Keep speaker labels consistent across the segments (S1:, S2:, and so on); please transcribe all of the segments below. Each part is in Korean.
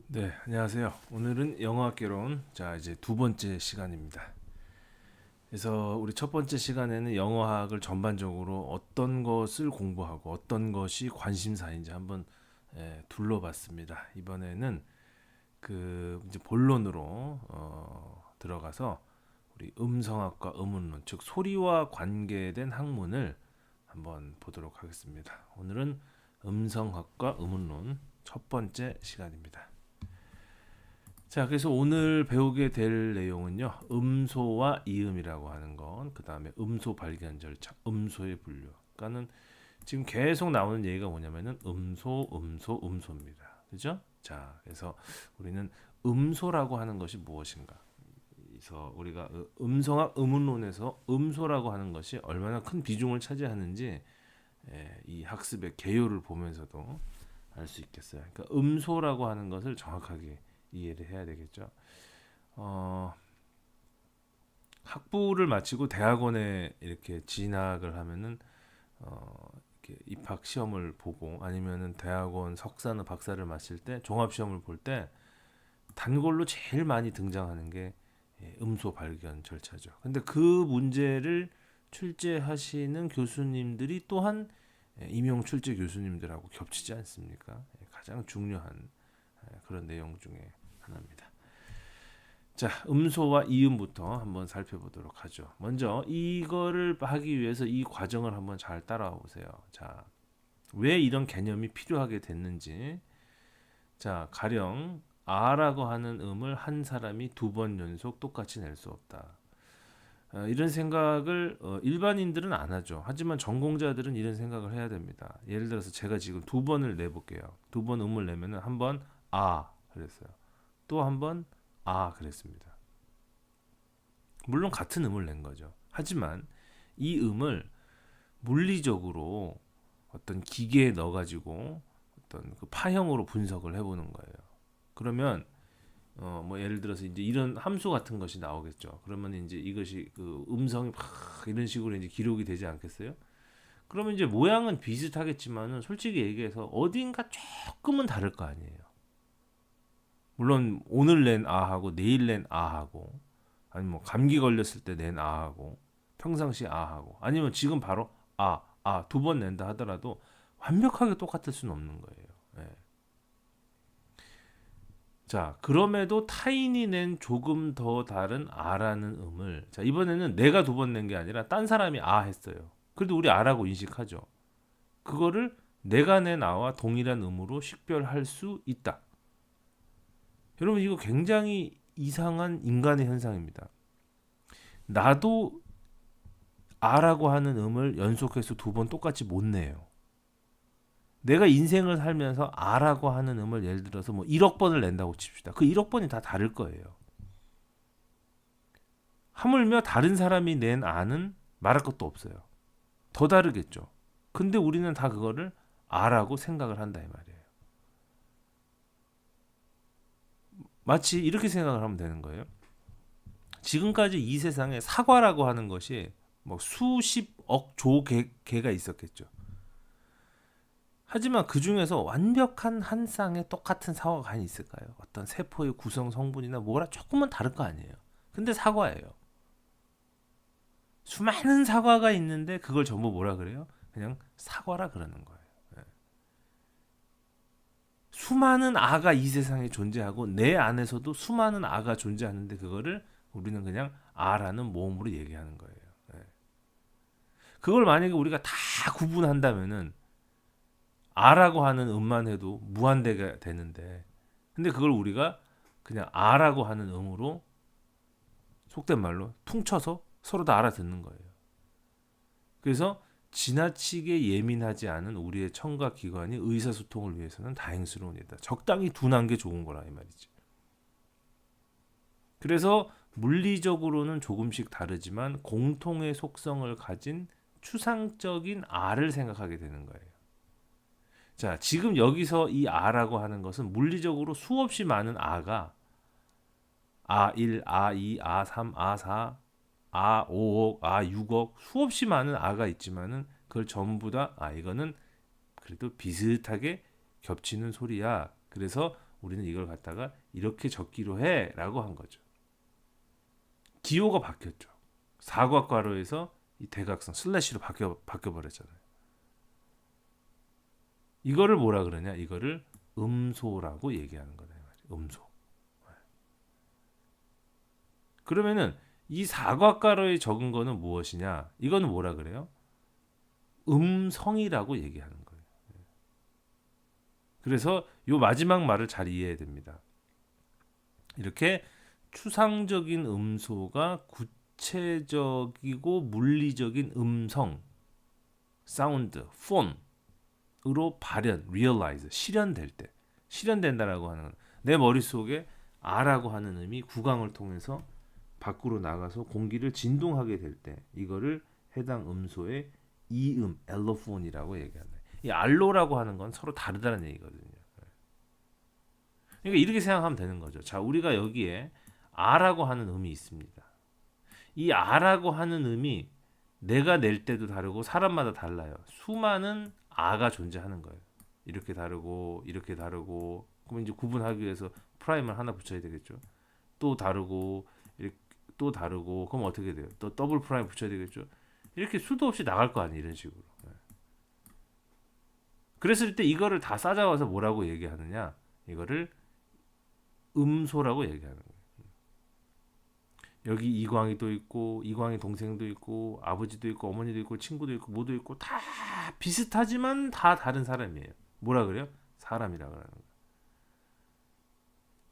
S1: 네, 안녕하세요. 오늘은 영어학개론 이제 두 번째 시간입니다. 그래서 우리 첫 번째 시간에는 영어학을 전반적으로 어떤 것을 공부하고 어떤 것이 관심사인지 한번 둘러봤습니다. 이번에는 그 이제 본론으로 들어가서 우리 음성학과 음운론, 즉 소리와 관계된 학문을 한번 보도록 하겠습니다. 오늘은 음성학과 음운론 첫 번째 시간입니다. 자, 그래서 오늘 배우게 될 내용은요. 음소와 이음이라고 하는 건, 그 다음에 음소 발견 절차, 음소의 분류. 그러니까는 지금 계속 나오는 얘기가 뭐냐면은 음소입니다. 그죠? 자, 그래서 우리는 음소라고 하는 것이 무엇인가? 그래서 우리가 음성학 음운론에서 음소라고 하는 것이 얼마나 큰 비중을 차지하는지 이 학습의 개요를 보면서도 알 수 있겠어요. 그러니까 음소라고 하는 것을 정확하게 이해를 해야 되겠죠. 어, 학부를 마치고 대학원에 이렇게 진학을 하면은 이렇게 입학 시험을 보고 아니면은 대학원 석사나 박사를 마칠 때 종합 시험을 볼 때 단골로 제일 많이 등장하는 게 음소 발견 절차죠. 근데 그 문제를 출제하시는 교수님들이 또한 임용 출제 교수님들하고 겹치지 않습니까? 가장 중요한 그런 내용 중에 하나입니다. 자, 음소와 이음부터 한번 살펴보도록 하죠. 먼저 이거를 하기 위해서 이 과정을 한번 잘 따라와 보세요. 자, 왜 이런 개념이 필요하게 됐는지. 자, 가령 아라고 하는 음을 한 사람이 두 번 연속 똑같이 낼 수 없다. 이런 생각을 일반인들은 안 하죠. 하지만 전공자들은 이런 생각을 해야 됩니다. 예를 들어서 제가 지금 두 번을 내볼게요. 두 번 음을 내면은 한 번 아 그랬어요. 또 한 번 아 그랬습니다. 물론 같은 음을 낸 거죠. 하지만 이 음을 물리적으로 어떤 기계에 넣어가지고 어떤 그 파형으로 분석을 해보는 거예요. 그러면 뭐 예를 들어서 이제 이런 함수 같은 것이 나오겠죠. 그러면 이제 이것이 그 음성이 막 이런 식으로 이제 기록이 되지 않겠어요? 그러면 이제 모양은 비슷하겠지만은 솔직히 얘기해서 어딘가 조금은 다를 거 아니에요. 물론 오늘 낸 아하고 내일 낸 아하고 아니면 뭐 감기 걸렸을 때 낸 아하고 평상시 아하고 아니면 지금 바로 두 번 낸다 하더라도 완벽하게 똑같을 수는 없는 거예요. 예. 자, 그럼에도 타인이 낸 조금 더 다른 아라는 음을 자, 이번에는 내가 두 번 낸 게 아니라 딴 사람이 아 했어요. 그래도 우리 아라고 인식하죠. 그거를 내가 낸 아와 동일한 음으로 식별할 수 있다. 여러분 이거 굉장히 이상한 인간의 현상입니다. 나도 아라고 하는 음을 연속해서 두 번 똑같이 못 내요. 내가 인생을 살면서 아라고 하는 음을 예를 들어서 뭐 1억 번을 낸다고 칩시다. 그 1억 번이 다 다를 거예요. 하물며 다른 사람이 낸 아는 말할 것도 없어요. 더 다르겠죠. 근데 우리는 다 그거를 아라고 생각을 한다 이 말이에요. 마치 이렇게 생각을 하면 되는 거예요. 지금까지 이 세상에 사과라고 하는 것이 뭐 수십억 조 개가 있었겠죠. 하지만 그 중에서 완벽한 한 쌍의 똑같은 사과가 있을까요? 어떤 세포의 구성 성분이나 뭐라 조금은 다를 거 아니에요. 근데 사과예요. 수많은 사과가 있는데 그걸 전부 뭐라 그래요? 그냥 사과라 그러는 거예요. 예. 수많은 아가 이 세상에 존재하고 내 안에서도 수많은 아가 존재하는데 그거를 우리는 그냥 아라는 모음으로 얘기하는 거예요. 예. 그걸 만약에 우리가 다 구분한다면은 아라고 하는 음만 해도 무한대가 되는데 근데 그걸 우리가 그냥 아라고 하는 음으로 속된 말로 퉁쳐서 서로 다 알아듣는 거예요. 그래서 지나치게 예민하지 않은 우리의 청각 기관이 의사소통을 위해서는 다행스러운 일이다. 적당히 둔한 게 좋은 거라 이 말이지. 그래서 물리적으로는 조금씩 다르지만 공통의 속성을 가진 추상적인 R을 생각하게 되는 거예요. 자, 지금 여기서 이 R라고 하는 것은 물리적으로 수없이 많은 R가 A1, A2, A3, A4, A5억, A6억 수없이 많은 R가 있지만은 그걸 전부 다 이거는 그래도 비슷하게 겹치는 소리야. 그래서 우리는 이걸 갖다가 이렇게 적기로 해라고 한 거죠. 기호가 바뀌었죠. 사각괄호에서 이 대각선 슬래시로 바뀌어 버렸잖아요. 이거를 뭐라 그러냐? 이거를 음소라고 얘기하는 거다. 음소. 그러면은 이 사각괄호에 적은 거는 무엇이냐? 이거는 뭐라 그래요? 음성이라고 얘기하는 거예요. 그래서 요 마지막 말을 잘 이해해야 됩니다. 이렇게 추상적인 음소가 구체적이고 물리적인 음성, 사운드, 폰으로 발현, realize, 실현될 때, 실현된다라고 하는 건 내 머릿속에 아라고 하는 음이 구강을 통해서 밖으로 나가서 공기를 진동하게 될 때 이거를 해당 음소의 이음, 엘로폰이라고 얘기한다. 이 알로라고 하는 건 서로 다르다는 얘기거든요. 그러니까 이렇게 생각하면 되는 거죠. 자, 우리가 여기에 아라고 하는 음이 있습니다. 이 아라고 하는 음이 내가 낼 때도 다르고 사람마다 달라요. 수많은 아가 존재하는 거예요. 이렇게 다르고 이렇게 다르고 그럼 이제 구분하기 위해서 프라임을 하나 붙여야 되겠죠. 또 다르고 이렇게 또 다르고 그럼 어떻게 돼요? 또 더블 프라임 붙여야 되겠죠. 이렇게 수도 없이 나갈 거 아니에요. 이런 식으로. 그랬을 때 이거를 다 싸잡아서 뭐라고 얘기하느냐? 이거를 음소라고 얘기하는 거예요. 여기 이광이 또 있고 이광이 동생도 있고 아버지도 있고 어머니도 있고 친구도 있고 모두 있고 다 비슷하지만 다 다른 사람이에요. 뭐라 그래요? 사람이라 그러는 거예요.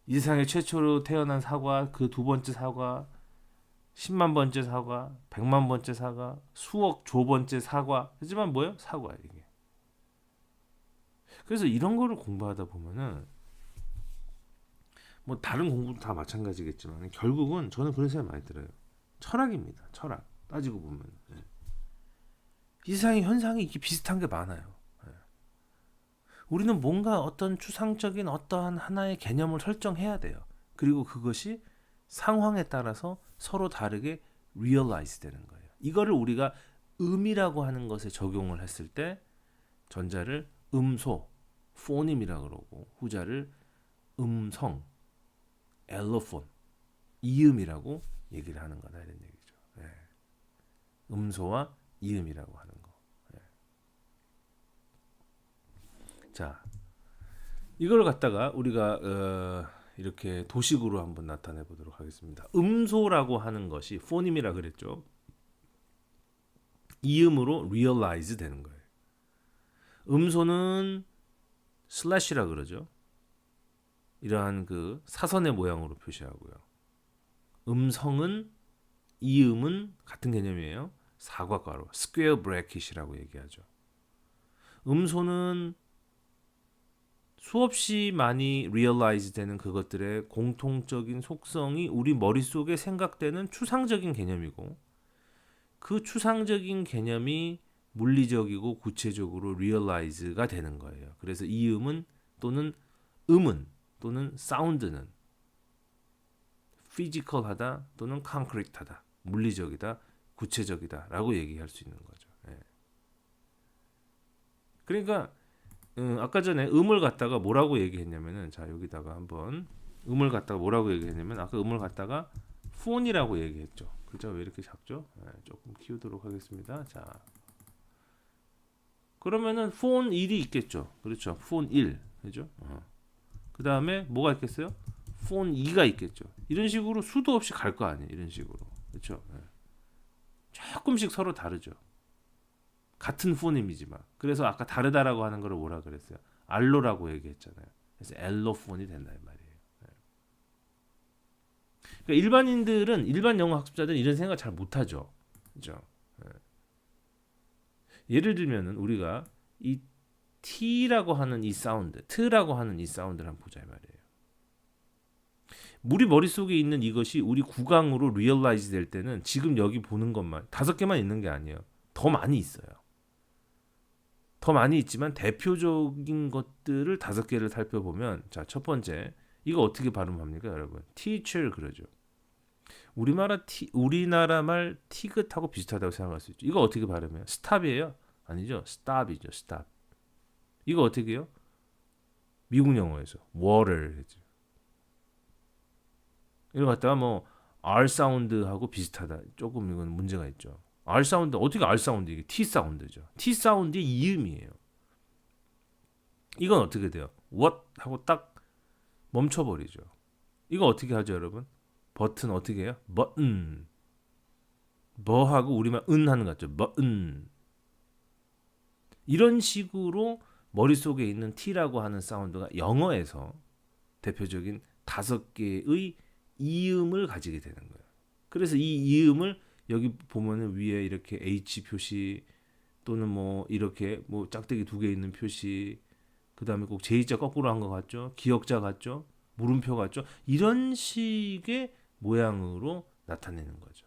S1: 이 세상에 최초로 태어난 사과, 그 두 번째 사과, 10만 번째 사과, 100만 번째 사과, 수억 조 번째 사과. 하지만 뭐예요? 사과예요, 이게. 그래서 이런 거를 공부하다 보면은 뭐 다른 공부도 다 마찬가지겠지만 결국은 저는 그런 생각 많이 들어요. 철학입니다. 철학. 따지고 보면. 이 세상의 현상이 이렇게 비슷한 게 많아요. 우리는 뭔가 어떤 추상적인 어떠한 하나의 개념을 설정해야 돼요. 그리고 그것이 상황에 따라서 서로 다르게 realize 되는 거예요. 이거를 우리가 음이라고 하는 것에 적용을 했을 때 전자를 음소, 포님이라고 그러고 후자를 음성, 엘로폰, 이음이라고 얘기를 하는 거다 이런 얘기죠. 음소와 이음이라고 하는 거. 자, 이걸 갖다가 우리가 이렇게 도식으로 한번 나타내 보도록 하겠습니다. 음소라고 하는 것이 포님이라 그랬죠. 이음으로 realize 되는 거예요. 음소는 슬래시라 그러죠. 이러한 그 사선의 모양으로 표시하고요. 음성은 이음은 같은 개념이에요. 사각괄호, 스퀘어 브래킷이라고 얘기하죠. 음소는 수없이 많이 realize 되는 그것들의 공통적인 속성이 우리 머릿속에 생각되는 추상적인 개념이고 그 추상적인 개념이 물리적이고 구체적으로 realize가 되는 거예요. 그래서 이음은 또는 음은 또는 사운드는 피지컬하다 또는 concrete하다, 물리적이다, 구체적이다라고 얘기할 수 있는 거죠. 그러니까 아까 전에 음을 갖다가 뭐라고 얘기했냐면은 자 여기다가 한번 음을 갖다가 뭐라고 얘기했냐면 아까 음을 갖다가 폰이라고 얘기했죠. 글자가 왜 이렇게 작죠? 조금 키우도록 하겠습니다. 자 그러면은 폰 1이 있겠죠. 그렇죠. 폰 1 그죠? 그 다음에 뭐가 있겠어요? 폰 2가 있겠죠. 이런 식으로 수도 없이 갈 거 아니에요. 이런 식으로 그렇죠. 조금씩 서로 다르죠. 같은 포님이지만 그래서 아까 다르다라고 하는 거를 뭐라 그랬어요? 알로라고 얘기했잖아요. 그래서 엘로폰이 된다 이 말이에요. 그러니까 일반인들은 일반 영어 학습자들은 이런 생각 잘 못하죠. 그죠? 예를 들면은 우리가 이 T라고 하는 이 사운드, T라고 하는 이 사운드를 한번 보자 이 말이에요. 우리 머릿속에 있는 이것이 우리 구강으로 리얼라이즈 될 때는 지금 여기 보는 것만 5개만 있는 게 아니에요. 더 많이 있어요. 더 많이 있지만 대표적인 것들을 5개를 살펴보면 자, 첫 번째 이거 어떻게 발음합니까, 여러분? teacher 그러죠. 우리나라 말 티귿하고 비슷하다고 생각할 수 있죠. 이거 어떻게 발음해요? stop이에요? 아니죠. stop이죠. stop. 이거 어떻게 해요? 미국 영어에서 water 했죠. 이걸 갖다가 뭐 R 사운드하고 비슷하다. 조금 이건 문제가 있죠. R 사운드 어떻게 R 사운드 이게 T 사운드죠. T 사운드의 이음이에요. 이건 어떻게 돼요? what 하고 딱 멈춰버리죠. 이거 어떻게 하죠, 여러분? 버튼 어떻게 해요? button. 뭐하고 우리만 은 하는 것 같죠. button. 이런 식으로 머릿속에 있는 T라고 하는 사운드가 영어에서 대표적인 5개의 이음을 가지게 되는 거예요. 그래서 이 이음을 여기 보면은 위에 이렇게 H 표시 또는 뭐 이렇게 뭐 짝대기 2개 있는 표시, 그 다음에 꼭 J자 거꾸로 한 것 같죠? 기역자 같죠? 물음표 같죠? 이런 식의 모양으로 나타내는 거죠.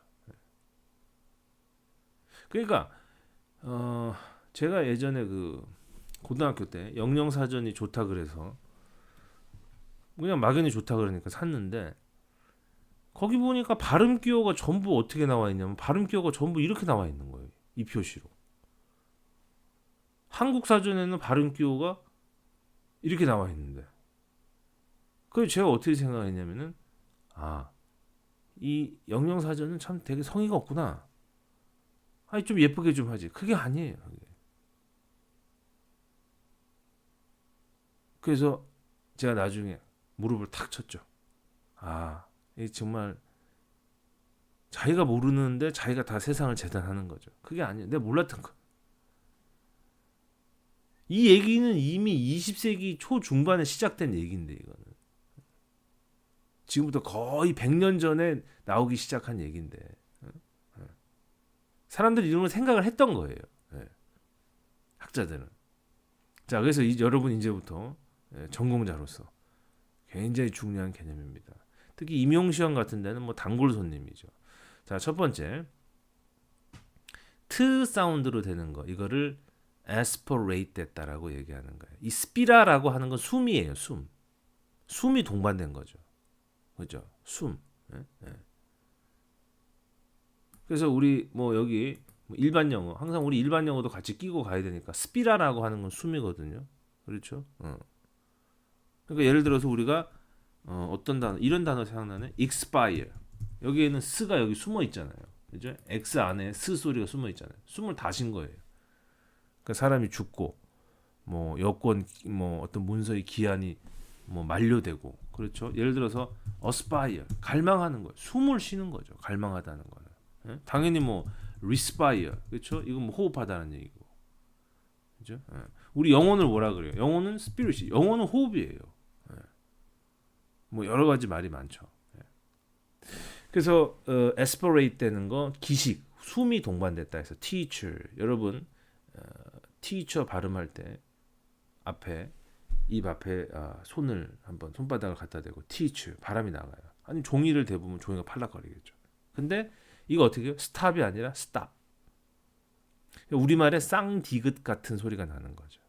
S1: 그러니까 제가 예전에 그 고등학교 때 영영사전이 좋다 그래서 그냥 막연히 좋다 그러니까 샀는데, 거기 보니까 발음 기호가 전부 어떻게 나와 있냐면 발음 기호가 전부 이렇게 나와 있는 거예요. 이 표시로. 한국 사전에는 발음 기호가 이렇게 나와 있는데, 그래서 제가 어떻게 생각했냐면은 이 영영 사전은 참 되게 성의가 없구나. 아니 좀 예쁘게 좀 하지. 그게 아니에요. 그게. 그래서 제가 나중에 무릎을 탁 쳤죠. 이 정말 자기가 모르는데 자기가 다 세상을 재단하는 거죠. 그게 아니에요. 내가 몰랐던 거. 이 얘기는 이미 20세기 초중반에 시작된 얘기인데, 이거는 지금부터 거의 100년 전에 나오기 시작한 얘기인데, 사람들이 이런 걸 생각을 했던 거예요. 학자들은. 자, 그래서 여러분 이제부터 전공자로서 굉장히 중요한 개념입니다. 특히 임용시험 같은 데는 뭐 단골 손님이죠. 자, 첫 번째 트 사운드로 되는 거, 이거를 aspirate 됐다라고 얘기하는 거예요. 이 스피라라고 하는 건 숨이에요. 숨이 동반된 거죠. 그죠? 숨. 그래서 우리 뭐 여기 일반 영어, 항상 우리 일반 영어도 같이 끼고 가야 되니까 스피라라고 하는 건 숨이거든요. 그렇죠? 그러니까 예를 들어서 우리가 어떤 단어, 이런 단어 생각나네. expire. 여기에는 스가 여기 숨어 있잖아요. 그죠? X 안에 스 소리가 숨어 있잖아요. 숨을 다 쉰 거예요. 그러니까 사람이 죽고 뭐 여권 뭐 어떤 문서의 기한이 뭐 만료되고, 그렇죠? 예를 들어서 aspire, 갈망하는 거예요. 숨을 쉬는 거죠. 갈망하다는 거는. 당연히 뭐 respire, 그렇죠? 이건 뭐 호흡하다는 얘기고, 그렇죠? 우리 영혼을 뭐라 그래요? 영혼은 spirit, 영혼은 호흡이에요. 뭐 여러 가지 말이 많죠. 그래서 aspirate 되는 거, 기식, 숨이 동반됐다 해서 teacher. 여러분 teacher 발음할 때 앞에 입 앞에 손을 한번 손바닥을 갖다 대고 teacher 바람이 나가요. 아니 종이를 대보면 종이가 팔락거리겠죠. 근데 이거 어떻게 해요? stop이 아니라 stop. 우리말에 쌍디귿 같은 소리가 나는 거죠.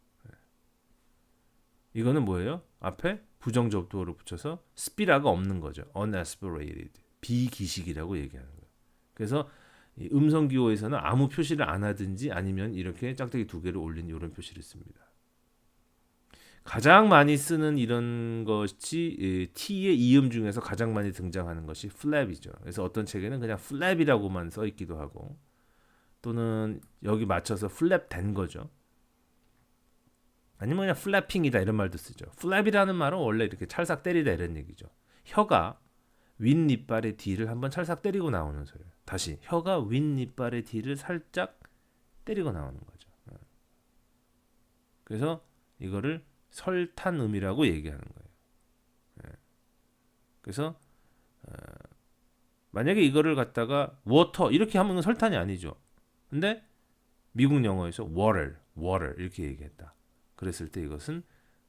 S1: 이거는 뭐예요? 앞에 부정접두어를 붙여서 스피라가 없는 거죠. unaspirated, 비기식이라고 얘기하는 거예요. 그래서 이 음성 기호에서는 아무 표시를 안 하든지 아니면 이렇게 짝대기 2개를 올린 이런 표시를 씁니다. 가장 많이 쓰는 이런 것이 T의 이음 중에서 가장 많이 등장하는 것이 flap이죠. 그래서 어떤 책에는 그냥 flap이라고만 써 있기도 하고, 또는 여기 맞춰서 flap 된 거죠. 아니면 그냥 flapping이다 이런 말도 쓰죠. flap이라는 말은 원래 이렇게 찰싹 때리다 이런 얘기죠. 혀가 윗니빨의 뒤를 한번 찰싹 때리고 나오는 소리예요. 다시 혀가 윗니빨의 뒤를 살짝 때리고 나오는 거죠. 그래서 이거를 설탄음이라고 얘기하는 거예요. 그래서 만약에 이거를 갖다가 water 이렇게 하면 설탄이 아니죠. 근데 미국 영어에서 water 이렇게 얘기했다. 그랬을 때 이것은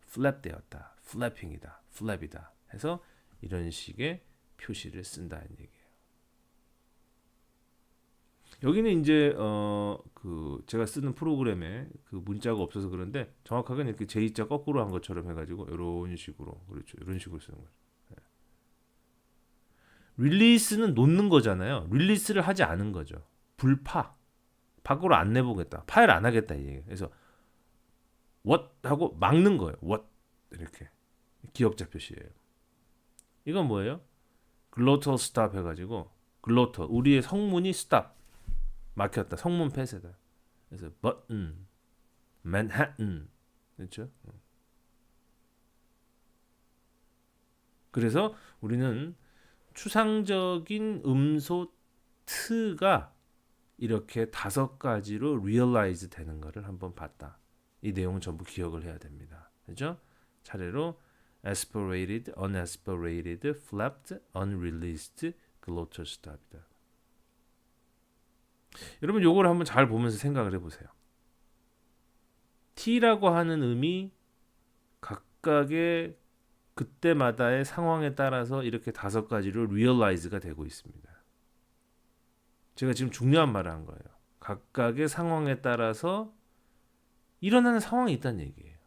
S1: flap되었다, flapping이다, flap이다 해서 이런 식의 표시를 쓴다는 얘기예요. 여기는 이제 그 제가 쓰는 프로그램에 그 문자가 없어서 그런데 정확하게는 이렇게 J자 거꾸로 한 것처럼 해가지고 이런 식으로, 그렇죠, 이런 식으로 쓰는 거죠. 릴리스는 놓는 거잖아요. 릴리스를 하지 않은 거죠. 불파, 밖으로 안 내보겠다, 파일 안 하겠다 이 얘기예요. 그래서 what 하고 막는 거예요. what 이렇게 기억자 표시예요. 이건 뭐예요? 글로털 스탑 해가지고 글로털 우리의 성문이 스탑 막혔다. 성문 폐쇄다. 그래서 button, Manhattan 그렇죠? 그래서 우리는 추상적인 음소 트가 이렇게 5가지로 realize 되는 것을 한번 봤다. 이 내용은 전부 기억을 해야 됩니다. 그죠? 차례로 aspirated, unaspirated, flapped, unreleased, glottal stop이다. 여러분 요걸 한번 잘 보면서 생각을 해보세요. T라고 하는 음이 각각의 그때마다의 상황에 따라서 이렇게 5가지로 realize가 되고 있습니다. 제가 지금 중요한 말을 한 거예요. 각각의 상황에 따라서 일어나는 상황이 있다는 얘기예요.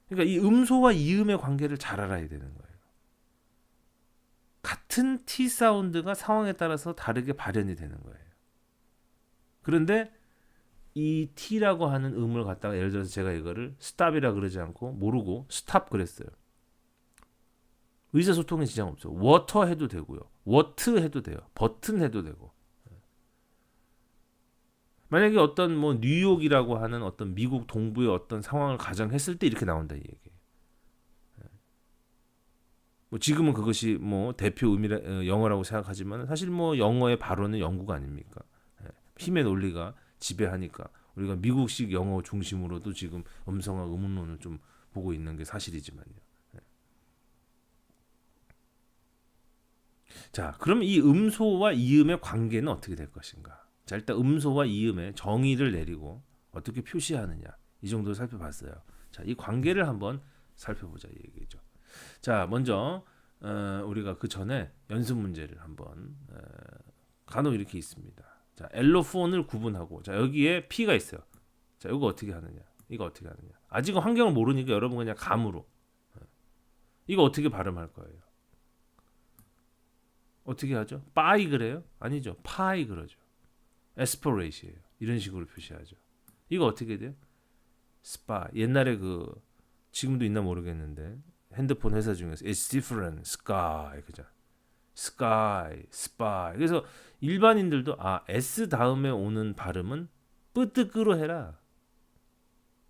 S1: 그러니까 이 음소와 이음의 관계를 잘 알아야 되는 거예요. 같은 T 사운드가 상황에 따라서 다르게 발현이 되는 거예요. 그런데 이 T라고 하는 음을 갖다가 예를 들어서 제가 이거를 stop이라 그러지 않고 모르고 stop 그랬어요. 의사소통에 지장 없죠. water 해도 되고요. what 해도 돼요. button 해도 되고. 만약에 어떤 뭐 뉴욕이라고 하는 어떤 미국 동부의 어떤 상황을 가정했을 때 이렇게 나온다 이 얘기예요. 뭐 지금은 그것이 뭐 대표 의미라 영어라고 생각하지만 사실 뭐 영어의 발원은 영구가 아닙니까? 힘의 논리가 지배하니까 우리가 미국식 영어 중심으로도 지금 음성학 의문론을 좀 보고 있는 게 사실이지만요. 자, 그럼 이 음소와 이음의 관계는 어떻게 될 것인가? 자, 일단 음소와 이음의 정의를 내리고 어떻게 표시하느냐 이 정도 살펴봤어요. 자, 이 관계를 한번 살펴보자 이 얘기죠. 자, 먼저 우리가 그 전에 연습 문제를 한번 간혹 이렇게 있습니다. 자, 엘로폰을 구분하고 자 여기에 P가 있어요. 자, 이거 어떻게 하느냐? 이거 어떻게 하느냐? 아직은 환경을 모르니까 여러분 그냥 감으로 이거 어떻게 발음할 거예요? 어떻게 하죠? 빠이 그래요? 아니죠. 파이 그러죠. 에스퍼레이시예요. 이런 식으로 표시하죠. 이거 어떻게 돼요? 스파. 옛날에 그 지금도 있나 모르겠는데 핸드폰 회사 중에서 It's different, sky 그죠? sky, spy. 그래서 일반인들도 S 다음에 오는 발음은 뿌뜨끄로 해라.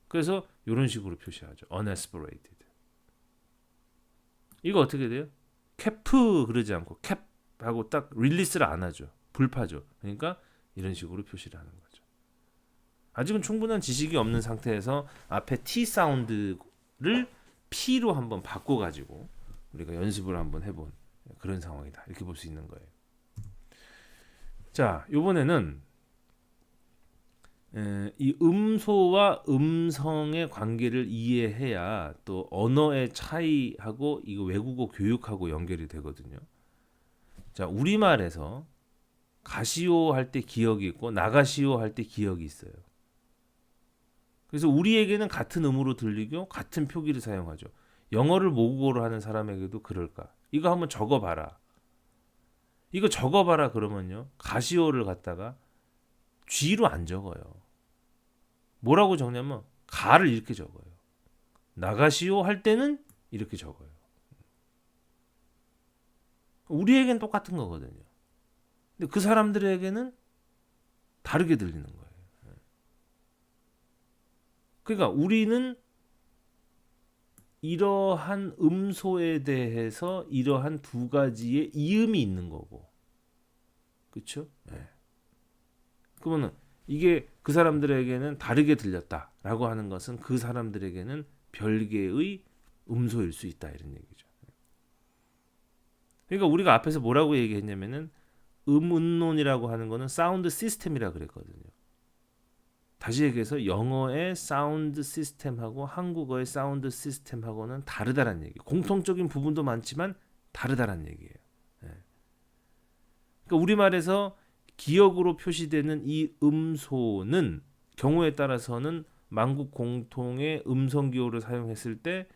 S1: 그래서 이런 식으로 표시하죠. unaspirated. 이거 어떻게 돼요? cap 그러지 않고 cap 하고 딱 릴리스를 안 하죠. 불파죠. 그러니까 이런 식으로 표시를 하는 거죠. 아직은 충분한 지식이 없는 상태에서 앞에 T 사운드를 P로 한번 바꿔가지고 우리가 연습을 한번 해본 그런 상황이다. 이렇게 볼 수 있는 거예요. 자, 이번에는 이 음소와 음성의 관계를 이해해야 또 언어의 차이하고 이거 외국어 교육하고 연결이 되거든요. 자, 우리말에서 가시오 할 때 기억이 있고 나가시오 할 때 기억이 있어요. 그래서 우리에게는 같은 음으로 들리고 같은 표기를 사용하죠. 영어를 모국어로 하는 사람에게도 그럴까? 이거 한번 적어봐라. 이거 적어봐라 그러면요. 가시오를 갖다가 G로 안 적어요. 뭐라고 적냐면 가를 이렇게 적어요. 나가시오 할 때는 이렇게 적어요. 우리에겐 똑같은 거거든요. 근데 그 사람들에게는 다르게 들리는 거예요. 그러니까 우리는 이러한 음소에 대해서 이러한 2가지의 이음이 있는 거고, 그렇죠? 네. 그러면 이게 그 사람들에게는 다르게 들렸다라고 하는 것은 그 사람들에게는 별개의 음소일 수 있다 이런 얘기죠. 그러니까 우리가 앞에서 뭐라고 얘기했냐면은 음운론이라고 하는 거는 사운드 시스템이라 그랬거든요. 다시 얘기해서 영어의 사운드 시스템하고 한국어의 사운드 시스템하고는 다르다는 얘기. 공통적인 부분도 많지만 다르다는 얘기예요. 네. 그러니까 우리말에서 기억으로 표시되는 이 음소는 경우에 따라서는 만국 공통의 음성 기호를 사용했을 때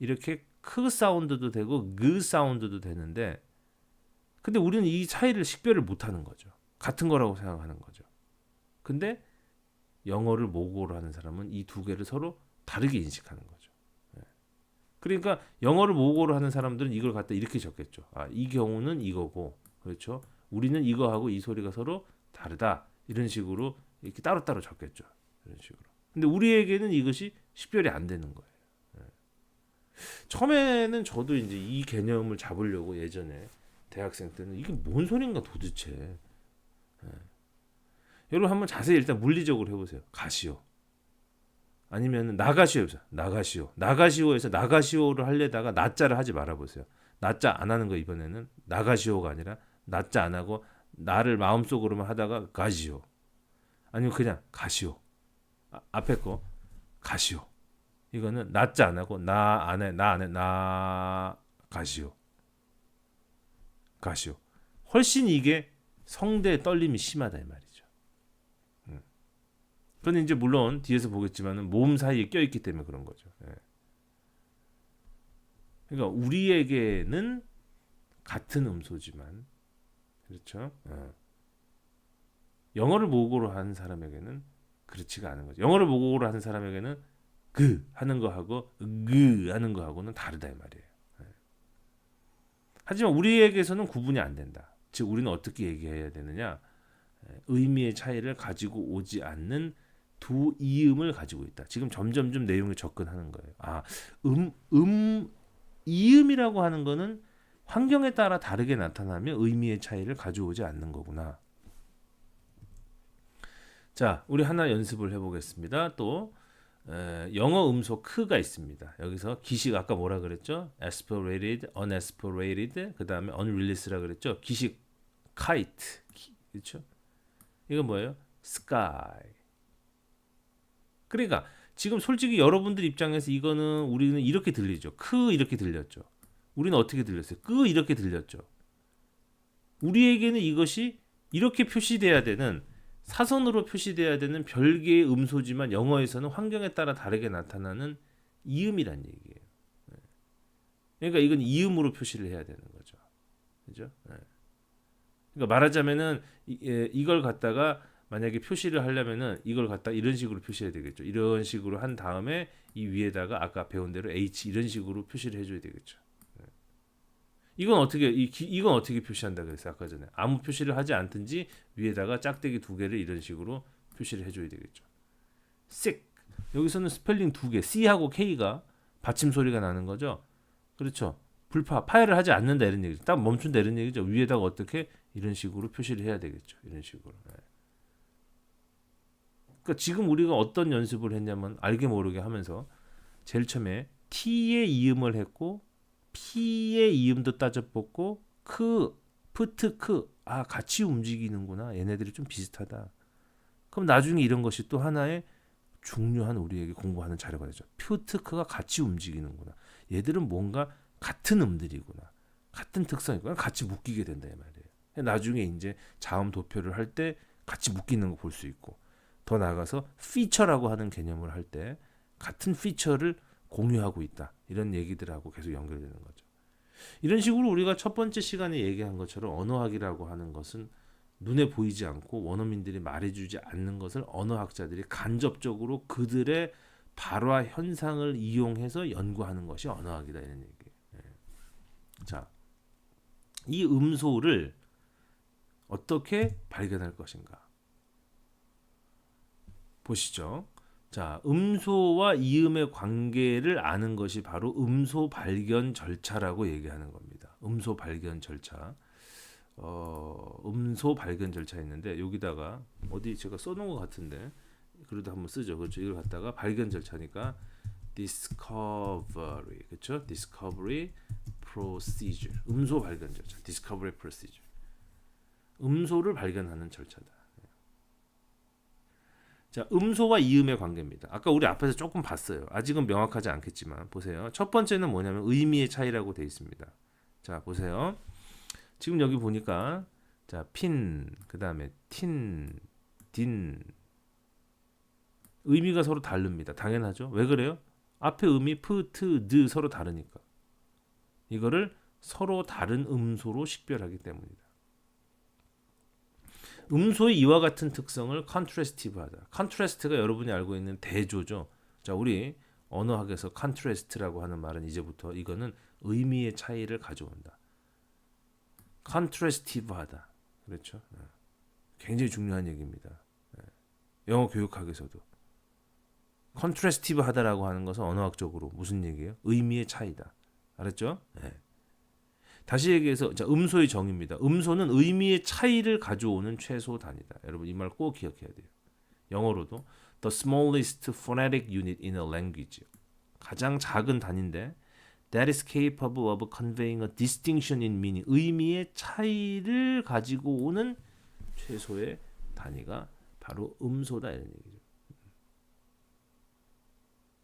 S1: 이렇게 크 사운드도 되고 그 사운드도 되는데 근데 우리는 이 차이를 식별을 못하는 거죠. 같은 거라고 생각하는 거죠. 근데 영어를 모국어로 하는 사람은 이 두 개를 서로 다르게 인식하는 거죠. 예. 그러니까 영어를 모국어로 하는 사람들은 이걸 갖다 이렇게 적겠죠. 이 경우는 이거고, 그렇죠? 우리는 이거하고 이 소리가 서로 다르다. 이런 식으로 이렇게 따로따로 적겠죠. 이런 식으로. 근데 우리에게는 이것이 식별이 안 되는 거예요. 예. 처음에는 저도 이제 이 개념을 잡으려고 예전에 대학생 때는 이게 뭔 소린가 도대체. 예. 여러분 한번 자세히 일단 물리적으로 해보세요. 가시오. 아니면 나가시오 해보세요. 나가시오. 나가시오에서 나가시오를 하려다가 나자를 하지 말아보세요. 나자 안 하는 거 이번에는 나가시오가 아니라 나자 안 하고 나를 마음속으로만 하다가 가시오. 아니면 그냥 가시오. 앞에 거 가시오. 이거는 나자 안 하고 나 안에 나 가시오. 가시오. 훨씬 이게 성대의 떨림이 심하다 이 말이죠. 그건 이제 물론 뒤에서 보겠지만은 몸 사이에 껴 있기 때문에 그런 거죠. 예. 그러니까 우리에게는 같은 음소지만 그렇죠. 영어를 모국어로 하는 사람에게는 그렇지가 않은 거죠. 영어를 모국어로 하는 사람에게는 그 하는 거하고 그 하는 거하고는 다르다 이 말이에요. 예. 하지만 우리에게서는 구분이 안 된다. 즉 우리는 어떻게 얘기해야 되느냐? 의미의 차이를 가지고 오지 않는 두 이음을 가지고 있다. 지금 점점점 내용에 접근하는 거예요. 이음이라고 하는 거는 환경에 따라 다르게 나타나며 의미의 차이를 가져오지 않는 거구나. 자, 우리 하나 연습을 해보겠습니다. 또 영어 음소 크가 있습니다. 여기서 기식 아까 뭐라 그랬죠? aspirated, unaspirated, 그 다음에 unreleased라 그랬죠? 기식 kite, 그렇죠? 이건 뭐예요? sky. 그러니까 지금 솔직히 여러분들 입장에서 이거는 우리는 이렇게 들리죠. 크 이렇게 들렸죠. 우리는 어떻게 들렸어요? 끄 이렇게 들렸죠. 우리에게는 이것이 이렇게 표시돼야 되는 사선으로 표시돼야 되는 별개의 음소지만 영어에서는 환경에 따라 다르게 나타나는 이음이란 얘기예요. 그러니까 이건 이음으로 표시를 해야 되는 거죠. 그죠? 그러니까 말하자면은 이걸 갖다가 만약에 표시를 하려면은 이걸 갖다 이런 식으로 표시해야 되겠죠. 이런 식으로 한 다음에 이 위에다가 아까 배운 대로 H 이런 식으로 표시를 해줘야 되겠죠. 이건 어떻게 표시한다 그랬어요 아까 전에. 아무 표시를 하지 않든지 위에다가 짝대기 두 개를 이런 식으로 표시를 해줘야 되겠죠. sick 여기서는 스펠링 두 개 C하고 K가 받침 소리가 나는 거죠. 그렇죠. 파열을 하지 않는다 이런 얘기죠. 딱 멈춘다 이런 얘기죠. 위에다가 어떻게 이런 식으로 표시를 해야 되겠죠. 이런 식으로. 그러니까 지금 우리가 어떤 연습을 했냐면 알게 모르게 하면서 제일 처음에 T의 이음을 했고 P의 이음도 따져봤고 푸트 같이 움직이는구나. 얘네들이 좀 비슷하다. 그럼 나중에 이런 것이 또 하나의 중요한 우리에게 공부하는 자료가 되죠. 푸트크가 같이 움직이는구나. 얘들은 뭔가 같은 음들이구나. 같은 특성이구나. 같이 묶이게 된다 이 말이에요. 나중에 이제 자음 도표를 할 때 같이 묶이는 거 볼 수 있고 더 나아가서 피처라고 하는 개념을 할 때 같은 피처를 공유하고 있다. 이런 얘기들하고 계속 연결되는 거죠. 이런 식으로 우리가 첫 번째 시간에 얘기한 것처럼 언어학이라고 하는 것은 눈에 보이지 않고 원어민들이 말해주지 않는 것을 언어학자들이 간접적으로 그들의 발화 현상을 이용해서 연구하는 것이 언어학이다 이런 얘기예요. 자, 이 음소를 어떻게 발견할 것인가? 보시죠. 자, 음소와 이음의 관계를 아는 것이 바로 음소 발견 절차라고 얘기하는 겁니다. 음소 발견 절차. 음소 발견 절차 있는데 여기다가 어디 제가 써놓은 것 같은데 그래도 한번 쓰죠. 그렇죠. 이걸 갖다가 발견 절차니까 discovery, 그렇죠? discovery procedure. 음소 발견 절차. discovery procedure. 음소를 발견하는 절차다. 자, 음소와 이음의 관계입니다. 아까 우리 앞에서 조금 봤어요. 아직은 명확하지 않겠지만 보세요. 첫 번째는 뭐냐면 의미의 차이라고 되어 있습니다. 자, 보세요. 지금 여기 보니까 자, 핀, 그다음에 틴, 딘 의미가 서로 다릅니다. 당연하죠. 왜 그래요? 앞에 음이 프, 트, 드 서로 다르니까. 이거를 서로 다른 음소로 식별하기 때문이다. 음소의 이와 같은 특성을 컨트래스티브하다. 컨트래스트가 여러분이 알고 있는 대조죠. 자, 우리 언어학에서 컨트래스트라고 하는 말은 이제부터 이거는 의미의 차이를 가져온다. 컨트래스티브하다. 그렇죠? 굉장히 중요한 얘기입니다. 영어 교육학에서도 컨트래스티브하다라고 하는 것은 언어학적으로 무슨 얘기예요? 의미의 차이다. 알았죠? 네. 다시 얘기해서 자, 음소의 정의입니다. 음소는 의미의 차이를 가져오는 최소 단위다. 여러분 이 말 꼭 기억해야 돼요. 영어로도 the smallest phonetic unit in a language. 가장 작은 단위인데 that is capable of conveying a distinction in meaning. 의미의 차이를 가지고 오는 최소의 단위가 바로 음소다 이런 얘기죠.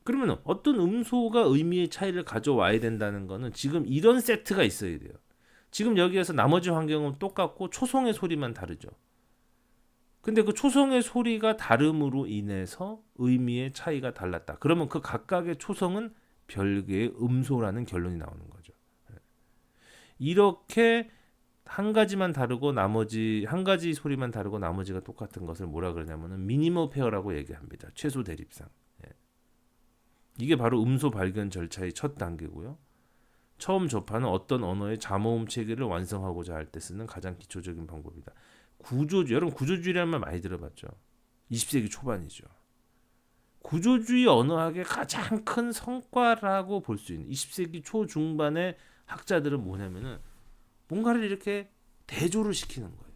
S1: 그러면 어떤 음소가 의미의 차이를 가져와야 된다는 거는 지금 이런 세트가 있어야 돼요. 지금 여기에서 나머지 환경은 똑같고 초성의 소리만 다르죠. 근데 그 초성의 소리가 다름으로 인해서 의미의 차이가 달랐다. 그러면 그 각각의 초성은 별개의 음소라는 결론이 나오는 거죠. 이렇게 한 가지만 다르고 나머지 한 가지 소리만 다르고 나머지가 똑같은 것을 뭐라 그러냐면은 미니멀 페어라고 얘기합니다. 최소 대립상. 이게 바로 음소 발견 절차의 첫 단계고요. 처음 접하는 어떤 언어의 잠어음 체계를 완성하고자 할 때 쓰는 가장 기초적인 방법이다. 구조주의, 여러분 구조주의라는 말 많이 들어봤죠. 20세기 초반이죠. 구조주의 언어학의 가장 큰 성과라고 볼 수 있는 20세기 초중반의 학자들은 뭐냐면은 뭔가를 이렇게 대조를 시키는 거예요.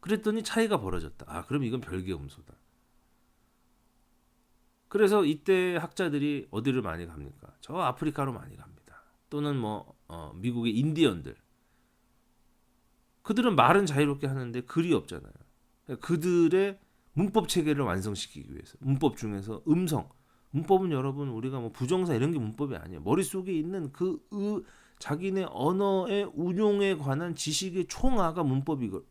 S1: 그랬더니 차이가 벌어졌다. 아, 그럼 이건 별개 음소다. 그래서 이때 학자들이 어디를 많이 갑니까? 저 아프리카로 많이 갑니다. 또는 미국의 인디언들. 그들은 말은 자유롭게 하는데 글이 없잖아요. 그들의 문법 체계를 완성시키기 위해서 문법 중에서 음성. 문법은 여러분 우리가 부정사 이런 게 문법이 아니에요. 머릿속에 있는 자기네 언어의 운용에 관한 지식의 총화가 문법이고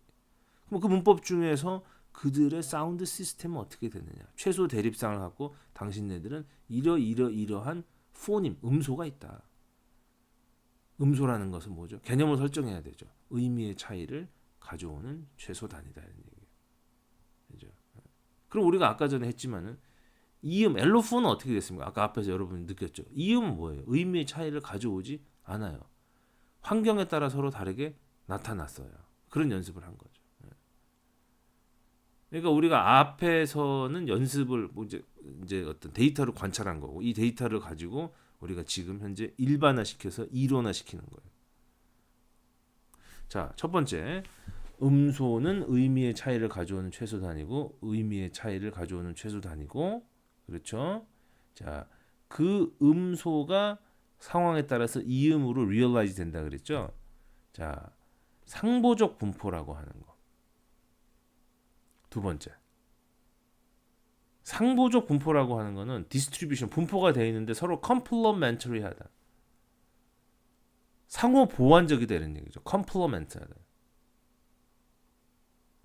S1: 그럼 그 문법 중에서 그들의 사운드 시스템은 어떻게 되느냐. 최소 대립상을 갖고 당신네들은 이러한 포님, 음소가 있다. 음소라는 것은 뭐죠? 개념을 설정해야 되죠. 의미의 차이를 가져오는 최소 단위다 이런 얘기예요. 그죠? 그럼 우리가 아까 전에 했지만은 이음, 엘로폰은 어떻게 됐습니까? 아까 앞에서 여러분이 느꼈죠. 이음은 뭐예요? 의미의 차이를 가져오지 않아요. 환경에 따라 서로 다르게 나타났어요. 그런 연습을 한 거죠. 그러니까 우리가 앞에서는 연습을 이제 어떤 데이터를 관찰한 거고 이 데이터를 가지고 우리가 지금 현재 일반화시켜서 이론화시키는 거예요. 자, 첫 번째 음소는 의미의 차이를 가져오는 최소 단위고 의미의 차이를 가져오는 최소 단위고 그렇죠? 자, 그 음소가 상황에 따라서 이음으로 리얼라이즈 된다 그랬죠? 자, 상보적 분포라고 하는 거. 두 번째. 상보적 분포라고 하는 거는 디스트리뷰션, 분포가 되어 있는데 서로 컴플리먼터리하다. 상호 보완적이다 이런 얘기죠. 컴플리먼터리하다.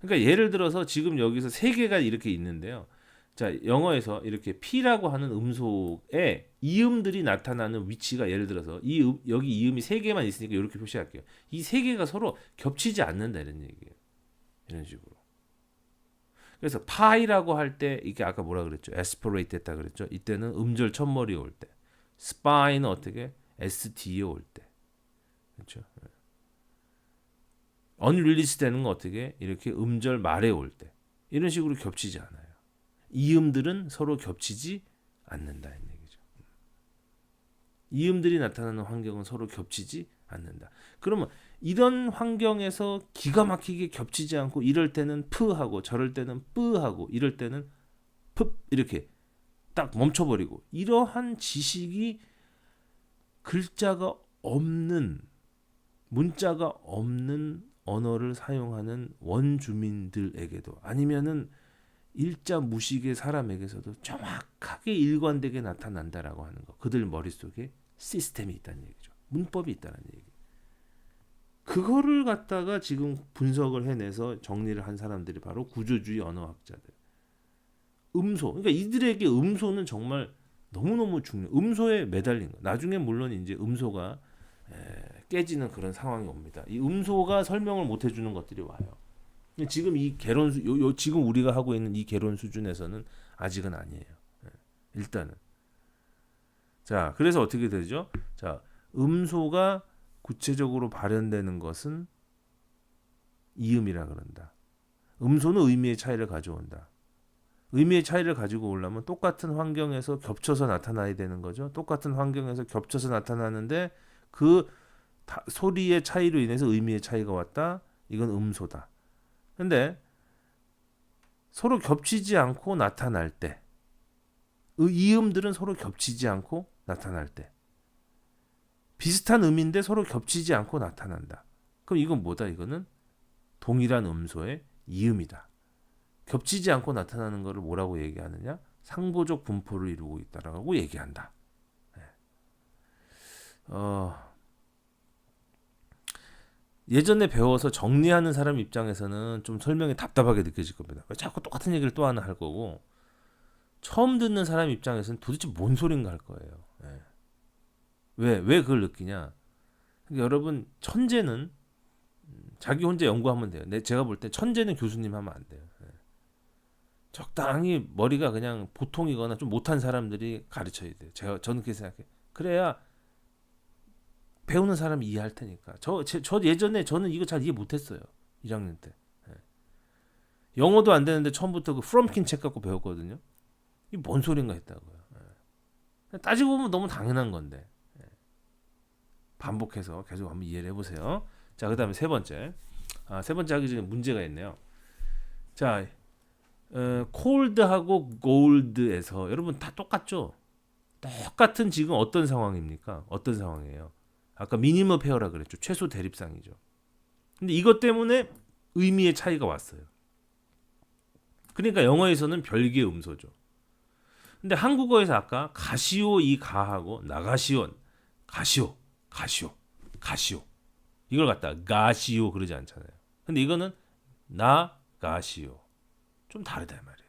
S1: 그러니까 예를 들어서 지금 여기서 세 개가 이렇게 있는데요. 자, 영어에서 이렇게 P라고 하는 음소에 이음들이 나타나는 위치가 예를 들어서 여기 이음이 세 개만 있으니까 이렇게 표시할게요. 이 세 개가 서로 겹치지 않는다 이런 얘기예요. 이런 식으로. 그래서 파이라고 할 때 이게 아까 뭐라 그랬죠? 에스퍼레이트 했다 그랬죠? 이때는 음절 첫머리에 올 때. 스파이는 어떻게? ST에 올 때. 그렇죠? 언릴리스 되는 건 어떻게? 이렇게 음절 말에 올 때. 이런 식으로 겹치지 않아요. 이음들은 서로 겹치지 않는다 이 얘기죠. 이음들이 나타나는 환경은 서로 겹치지 않는다. 그러면 이런 환경에서 기가 막히게 겹치지 않고 이럴 때는 프하고 저럴 때는 뿌하고 이럴 때는 풋 이렇게 딱 멈춰버리고 이러한 지식이 글자가 없는 문자가 없는 언어를 사용하는 원주민들에게도 아니면은 일자 무식의 사람에게서도 정확하게 일관되게 나타난다라고 하는 거. 그들 머릿속에 시스템이 있다는 얘기죠. 문법이 있다는 얘기. 그거를 갖다가 지금 분석을 해내서 정리를 한 사람들이 바로 구조주의 언어학자들. 음소. 그러니까 이들에게 음소는 정말 너무너무 중요해. 음소에 매달린 거. 나중에 물론 이제 음소가 깨지는 그런 상황이 옵니다. 이 음소가 설명을 못 해주는 것들이 와요. 지금 이 개론 지금 우리가 하고 있는 이 개론 수준에서는 아직은 아니에요. 일단은 자 그래서 어떻게 되죠? 자 음소가 구체적으로 발현되는 것은 이음이라 그런다. 음소는 의미의 차이를 가져온다. 의미의 차이를 가지고 오려면 똑같은 환경에서 겹쳐서 나타나야 되는 거죠. 똑같은 환경에서 겹쳐서 나타나는데 그 소리의 차이로 인해서 의미의 차이가 왔다. 이건 음소다. 근데 서로 겹치지 않고 나타날 때, 이음들은 서로 겹치지 않고 나타날 때, 비슷한 음인데 서로 겹치지 않고 나타난다. 그럼 이건 뭐다? 이거는 동일한 음소의 이음이다. 겹치지 않고 나타나는 것을 뭐라고 얘기하느냐? 상보적 분포를 이루고 있다라고 얘기한다. 예전에 배워서 정리하는 사람 입장에서는 좀 설명이 답답하게 느껴질 겁니다. 자꾸 똑같은 얘기를 또 하나 할 거고 처음 듣는 사람 입장에서는 도대체 뭔 소린가 할 거예요. 왜 그걸 느끼냐? 그러니까 여러분 천재는 자기 혼자 연구하면 돼요. 제가 볼 때 천재는 교수님 하면 안 돼요. 적당히 머리가 그냥 보통이거나 좀 못한 사람들이 가르쳐야 돼요. 저는 그렇게 생각해요. 그래야 배우는 사람이 이해할 테니까. 저 예전에 저는 이거 잘 이해 못했어요. 1학년 때. 영어도 안 되는데 처음부터 그 프롬킨 책 갖고 배웠거든요. 이게 뭔 소린가 했다고요. 따지고 보면 너무 당연한 건데. 반복해서 계속 한번 이해를 해보세요. 자, 그 다음에 세 번째. 세 번째 하기 전에 문제가 있네요. 자, 콜드하고 골드에서 여러분 다 똑같죠? 똑같은 지금 어떤 상황입니까? 어떤 상황이에요? 아까 미니멈 페어라 그랬죠. 최소 대립상이죠. 근데 이것 때문에 의미의 차이가 왔어요. 그러니까 영어에서는 별개의 음소죠. 근데 한국어에서 아까 가시오 이 가하고 나가시온 가시오 이걸 갖다 가시오 그러지 않잖아요. 근데 이거는 나가시오 좀 다르다 말이에요.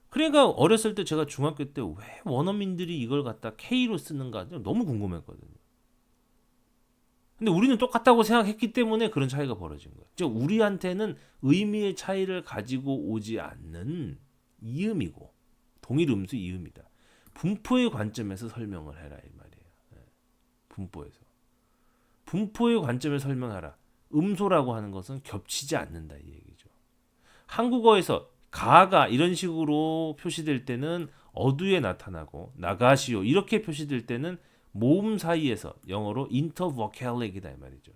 S1: 그러니까 어렸을 때 제가 중학교 때 왜 원어민들이 이걸 갖다 K로 쓰는가 너무 궁금했거든요. 근데 우리는 똑같다고 생각했기 때문에 그런 차이가 벌어진 거예요. 즉 우리한테는 의미의 차이를 가지고 오지 않는 이음이고 동일 음수 이음이다. 분포의 관점에서 설명을 해라 이 말이에요. 분포의 관점에서 설명하라. 음소라고 하는 것은 겹치지 않는다 이 얘기죠. 한국어에서 가가 이런 식으로 표시될 때는 어두에 나타나고 나가시오 이렇게 표시될 때는 모음 사이에서 영어로 intervocali이다 이 말이죠.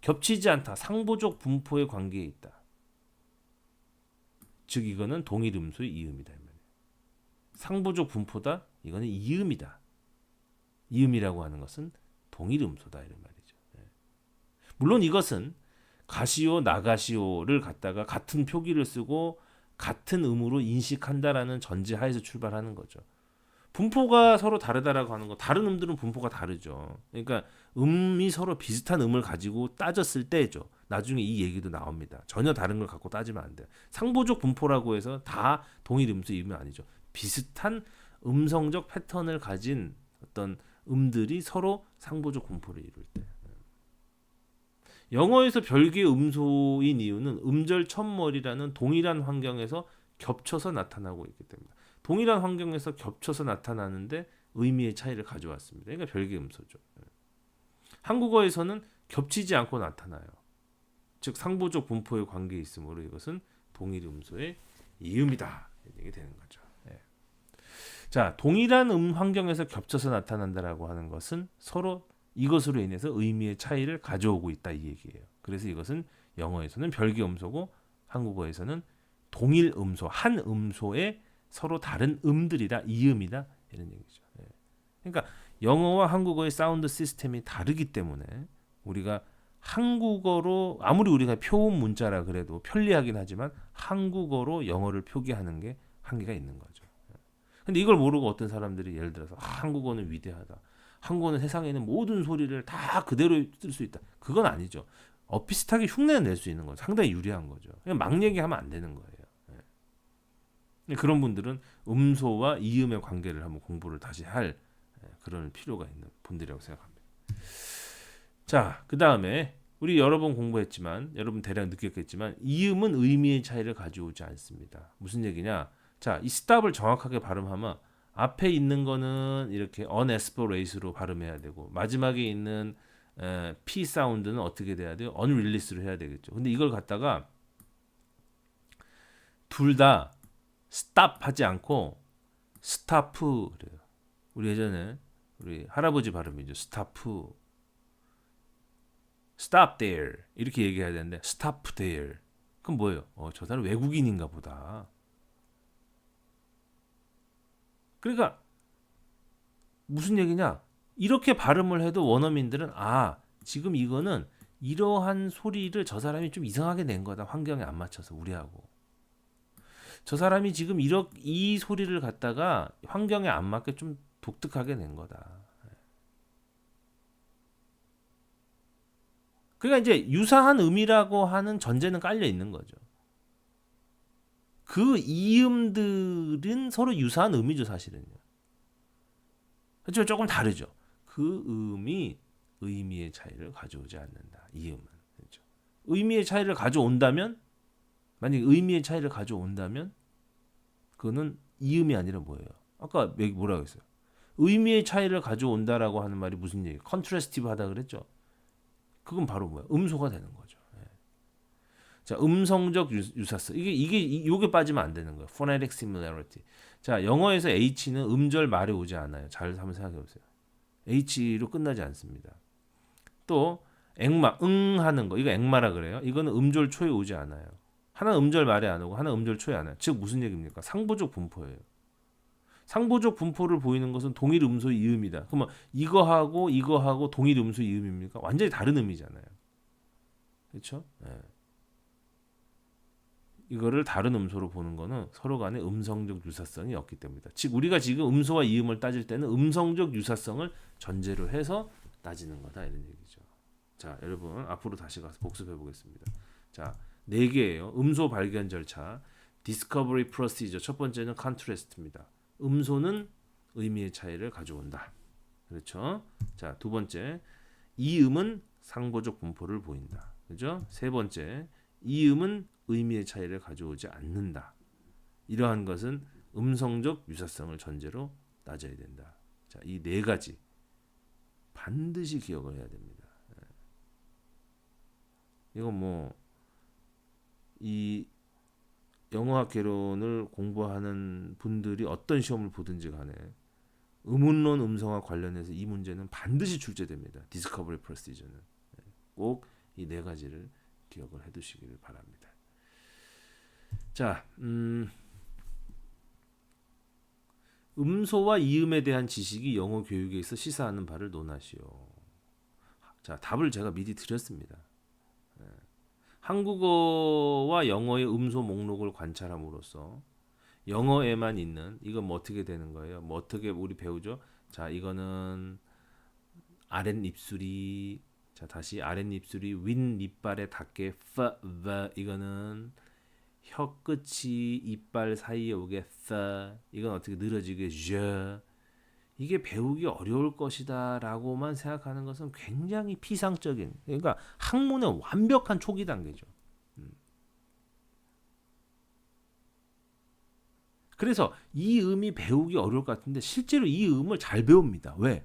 S1: 겹치지 않다. 상보적 분포의 관계에 있다. 즉 이거는 동일 음수의 이음이다 이 말이에요. 상보적 분포다. 이거는 이음이다. 이음이라고 하는 것은 동일 음소다 이런 말이죠. 물론 이것은 가시오 나가시오를 갖다가 같은 표기를 쓰고 같은 음으로 인식한다라는 전제하에서 출발하는 거죠. 분포가 서로 다르다라고 하는 거 다른 음들은 분포가 다르죠. 그러니까 음이 서로 비슷한 음을 가지고 따졌을 때죠. 나중에 이 얘기도 나옵니다. 전혀 다른 걸 갖고 따지면 안 돼요. 상보적 분포라고 해서 다 동일 음수 이음이 아니죠. 비슷한 음성적 패턴을 가진 어떤 음들이 서로 상보적 분포를 이룰 때. 영어에서 별개의 음소인 이유는 음절 첫머리라는 동일한 환경에서 겹쳐서 나타나고 있기 때문입니다. 동일한 환경에서 겹쳐서 나타나는데 의미의 차이를 가져왔습니다. 그러니까 별개의 음소죠. 한국어에서는 겹치지 않고 나타나요. 즉 상보적 분포의 관계에 있으므로 이것은 동일 음소의 이음이다. 이게 되는 거죠. 자, 동일한 환경에서 겹쳐서 나타난다라고 하는 것은 서로 이것으로 인해서 의미의 차이를 가져오고 있다 이 얘기예요. 그래서 이것은 영어에서는 별개 음소고 한국어에서는 동일 음소, 한 음소의 서로 다른 음들이다, 이음이다 이런 얘기죠. 그러니까 영어와 한국어의 사운드 시스템이 다르기 때문에 우리가 한국어로 아무리 우리가 표음 문자라 그래도 편리하긴 하지만 한국어로 영어를 표기하는 게 한계가 있는 거죠. 근데 이걸 모르고 어떤 사람들이 예를 들어서 한국어는 위대하다. 한국어는 세상에 있는 모든 소리를 다 그대로 쓸 수 있다. 그건 아니죠. 비슷하게 흉내는 낼 수 있는 건 상당히 유리한 거죠. 그냥 막 얘기하면 안 되는 거예요. 그런 분들은 음소와 이음의 관계를 한번 공부를 다시 할 그런 필요가 있는 분들이라고 생각합니다. 자, 그 다음에 우리 여러 번 공부했지만 여러분 대략 느꼈겠지만 이음은 의미의 차이를 가져오지 않습니다. 무슨 얘기냐? 자, 이 stop을 정확하게 발음하면 앞에 있는 거는 이렇게 unaspirate로 발음해야 되고 마지막에 있는 p 사운드는 어떻게 돼야 돼요? unreleased로 해야 되겠죠. 근데 이걸 갖다가 둘 다 stop 하지 않고 stop 그래요. 우리 예전에 우리 할아버지 발음이죠. stop, stop there 이렇게 얘기해야 되는데 stop there. 그럼 뭐예요? 저 사람 외국인인가 보다. 그러니까 무슨 얘기냐? 이렇게 발음을 해도 원어민들은 지금 이거는 이러한 소리를 저 사람이 좀 이상하게 낸 거다. 환경에 안 맞춰서 우리하고. 저 사람이 지금 이 소리를 갖다가 환경에 안 맞게 좀 독특하게 낸 거다. 그러니까 이제 유사한 음이라고 하는 전제는 깔려 있는 거죠. 그 이음들은 서로 유사한 음이죠, 사실은요. 그렇죠, 조금 다르죠. 그 음이 의미의 차이를 가져오지 않는다. 이음은. 그렇죠. 의미의 차이를 가져온다면, 만약에 의미의 차이를 가져온다면, 그거는 이음이 아니라 뭐예요? 아까 뭐라고 했어요? 의미의 차이를 가져온다라고 하는 말이 무슨 얘기예요? 컨트래스티브하다 그랬죠. 그건 바로 뭐야? 음소가 되는 거죠. 자, 음성적 유사성. 요게 빠지면 안 되는 거예요. phonetic similarity. 자, 영어에서 H는 음절 말에 오지 않아요. 잘 한번 생각해 보세요. H로 끝나지 않습니다. 또 앵마, 하는 거. 이거 앵마라 그래요. 이거는 음절 초에 오지 않아요. 하나 음절 말에 안 오고 하나 음절 초에 안 와요. 즉 무슨 얘기입니까? 상보적 분포예요. 상보적 분포를 보이는 것은 동일 음소 이음이다. 그러면 이거하고 동일 음소 이음입니까? 완전히 다른 의미잖아요. 그렇죠? 네. 이거를 다른 음소로 보는 거는 서로 간에 음성적 유사성이 없기 때문이다. 즉 우리가 지금 음소와 이음을 따질 때는 음성적 유사성을 전제로 해서 따지는 거다 이런 얘기죠. 자, 여러분 앞으로 다시 가서 복습해 보겠습니다. 자, 4개예요. 음소 발견 절차, discovery procedure. 첫 번째는 contrast입니다. 음소는 의미의 차이를 가져온다. 그렇죠? 자, 두 번째, 이음은 상보적 분포를 보인다. 그죠? 세 번째, 이음은 의미의 차이를 가져오지 않는다. 이러한 것은 음성적 유사성을 전제로 따져야 된다. 자, 이 4가지 반드시 기억을 해야 됩니다. 이건 이 영어학 개론을 공부하는 분들이 어떤 시험을 보든지 간에 음운론 음성과 관련해서 이 문제는 반드시 출제됩니다. 디스커버리 프로시저는 꼭 이 4가지를 기억을 해두시기를 바랍니다. 자, 음소와 이음에 대한 지식이 영어 교육에 있어 시사하는 바를 논하시오. 자, 답을 제가 미리 드렸습니다. 한국어와 영어의 음소 목록을 관찰함으로써 영어에만 있는 이건 어떻게 되는 거예요? 어떻게 우리 배우죠? 자, 이거는 아랫입술이 자, 다시 아랫입술이 윗이빨에 닿게 이거는 혀 끝이 이빨 사이에 오게 이건 어떻게 늘어지게 이게 배우기 어려울 것이다라고만 생각하는 것은 굉장히 피상적인, 그러니까 학문의 완벽한 초기 단계죠. 그래서 이 음이 배우기 어려울 것 같은데 실제로 이 음을 잘 배웁니다. 왜?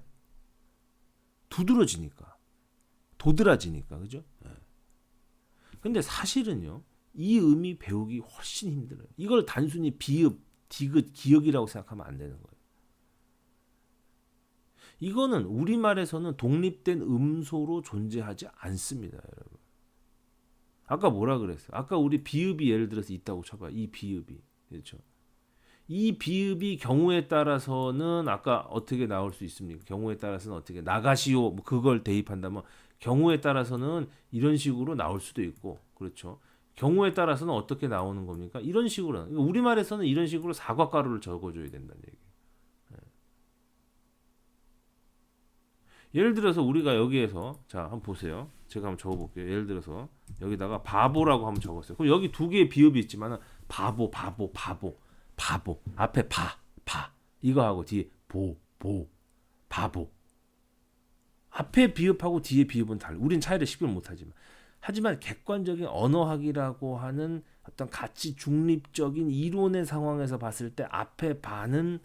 S1: 두드러지니까, 도드라지니까, 그죠? 근데 사실은요, 이 음이 배우기 훨씬 힘들어요. 이걸 단순히 비읍, 디귿, 기역이라고 생각하면 안 되는 거예요. 이거는 우리말에서는 독립된 음소로 존재하지 않습니다, 여러분. 아까 뭐라 그랬어요? 아까 우리 비읍이 예를 들어서 있다고 쳐봐요. 이 비읍이. 그렇죠? 이 비읍이 경우에 따라서는 아까 어떻게 나올 수 있습니까? 경우에 따라서는 어떻게 나가시오 그걸 대입한다면 경우에 따라서는 이런 식으로 나올 수도 있고, 그렇죠? 경우에 따라서는 어떻게 나오는 겁니까? 이런 식으로. 우리말에서는 이런 식으로 사과가루를 적어줘야 된다는 얘기예요. 예를 들어서 우리가 여기에서 자 한번 보세요. 제가 한번 적어볼게요. 예를 들어서 여기다가 바보라고 한번 적었어요. 그럼 여기 2개의 비읍이 있지만 바보 앞에 바 이거 하고 뒤에 바보 앞에 비읍하고 뒤에 비읍은 달라. 우린 차이를 식별 못하지만. 하지만 객관적인 언어학이라고 하는 어떤 가치 중립적인 이론의 상황에서 봤을 때 앞에 바는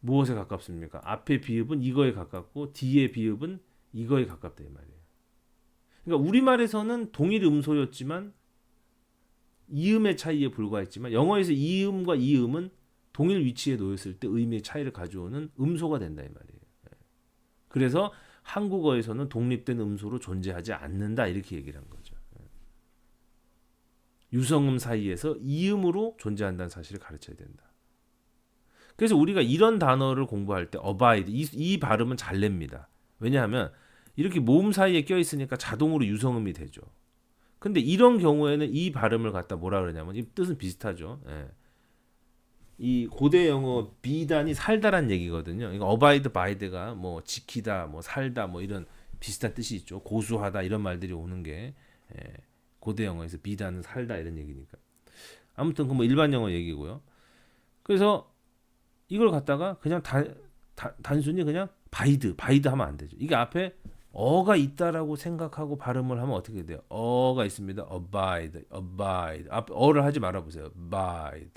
S1: 무엇에 가깝습니까? 앞에 비읍은 이거에 가깝고 뒤에 비읍은 이거에 가깝다 이 말이에요. 그러니까 우리말에서는 동일 음소였지만 이음의 차이에 불과했지만 영어에서 이음과 이음은 동일 위치에 놓였을 때 의미의 차이를 가져오는 음소가 된다 이 말이에요. 그래서 한국어에서는 독립된 음소로 존재하지 않는다 이렇게 얘기를 한 거죠. 유성음 사이에서 이음으로 존재한다는 사실을 가르쳐야 된다. 그래서 우리가 이런 단어를 공부할 때 abide 이 발음은 잘 냅니다. 왜냐하면 이렇게 모음 사이에 껴 있으니까 자동으로 유성음이 되죠. 근데 이런 경우에는 이 발음을 갖다 뭐라 그러냐면 이 뜻은 비슷하죠. 예. 이 고대 영어 비단이 살다란 얘기거든요. 이거 abide by가 뭐 지키다, 뭐 살다, 뭐 이런 비슷한 뜻이 있죠. 고수하다 이런 말들이 오는 게 고대 영어에서 비단은 살다 이런 얘기니까. 아무튼 그 뭐 일반 영어 얘기고요. 그래서 이걸 갖다가 그냥 단순히 그냥 바이드 하면 안 되죠. 이게 앞에 어가 있다라고 생각하고 발음을 하면 어떻게 돼요? 어가 있습니다. abide. 앞 어를 하지 말아 보세요. abide.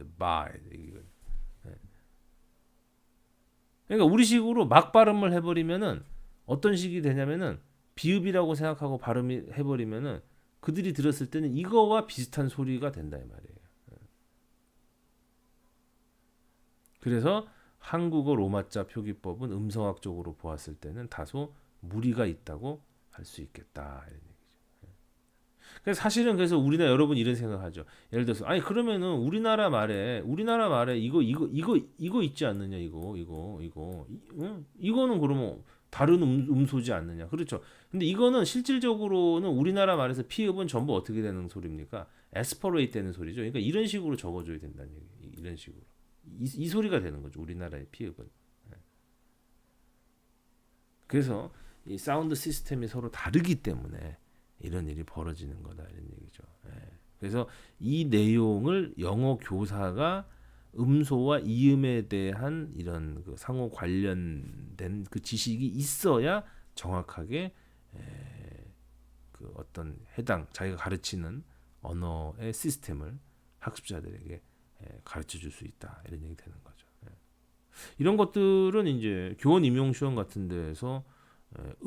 S1: 그러니까 우리식으로 막 발음을 해버리면은 어떤 식이 되냐면은 비읍이라고 생각하고 발음이 해버리면은 그들이 들었을 때는 이거와 비슷한 소리가 된다 이 말이에요. 그래서 한국어 로마자 표기법은 음성학적으로 보았을 때는 다소 무리가 있다고 할 수 있겠다 이런 얘기죠. 그래서 사실은 그래서 우리나라 여러분 이런 생각하죠. 예를 들어서 아니 그러면은 우리나라 말에 이거 있지 않느냐 이거는 그러면 다른 음소지 않느냐 그렇죠. 근데 이거는 실질적으로는 우리나라 말에서 피읍은 전부 어떻게 되는 소리입니까? 에스퍼레이트 되는 소리죠. 그러니까 이런 식으로 적어줘야 된다는 얘기. 이런 식으로 이 소리가 되는 거죠. 우리나라의 피읍은. 그래서 이 사운드 시스템이 서로 다르기 때문에 이런 일이 벌어지는 거다 이런 얘기죠. 그래서 이 내용을 영어 교사가 음소와 이음에 대한 이런 그 상호 관련된 그 지식이 있어야 정확하게 그 어떤 해당 자기가 가르치는 언어의 시스템을 학습자들에게 가르쳐 줄 수 있다 이런 얘기 되는 거죠. 이런 것들은 이제 교원 임용 시험 같은 데에서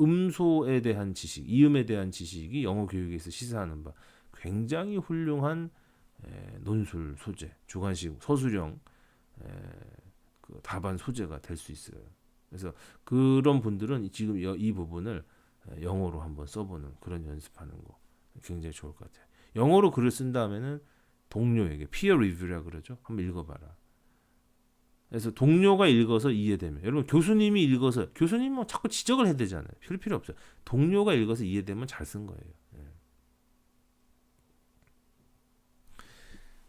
S1: 음소에 대한 지식, 이음에 대한 지식이 영어 교육에서 시사하는 바 굉장히 훌륭한 논술 소재, 주관식 서술형 그 답안 소재가 될 수 있어요. 그래서 그런 분들은 지금 이 부분을 영어로 한번 써보는 그런 연습하는 거 굉장히 좋을 것 같아요. 영어로 글을 쓴 다음에는 동료에게 peer review라 그러죠. 한번 읽어봐라. 그래서 동료가 읽어서 이해되면 여러분 교수님이 읽어서 교수님 뭐 자꾸 지적을 해야 되잖아요. 필요 없어요. 동료가 읽어서 이해되면 잘 쓴 거예요.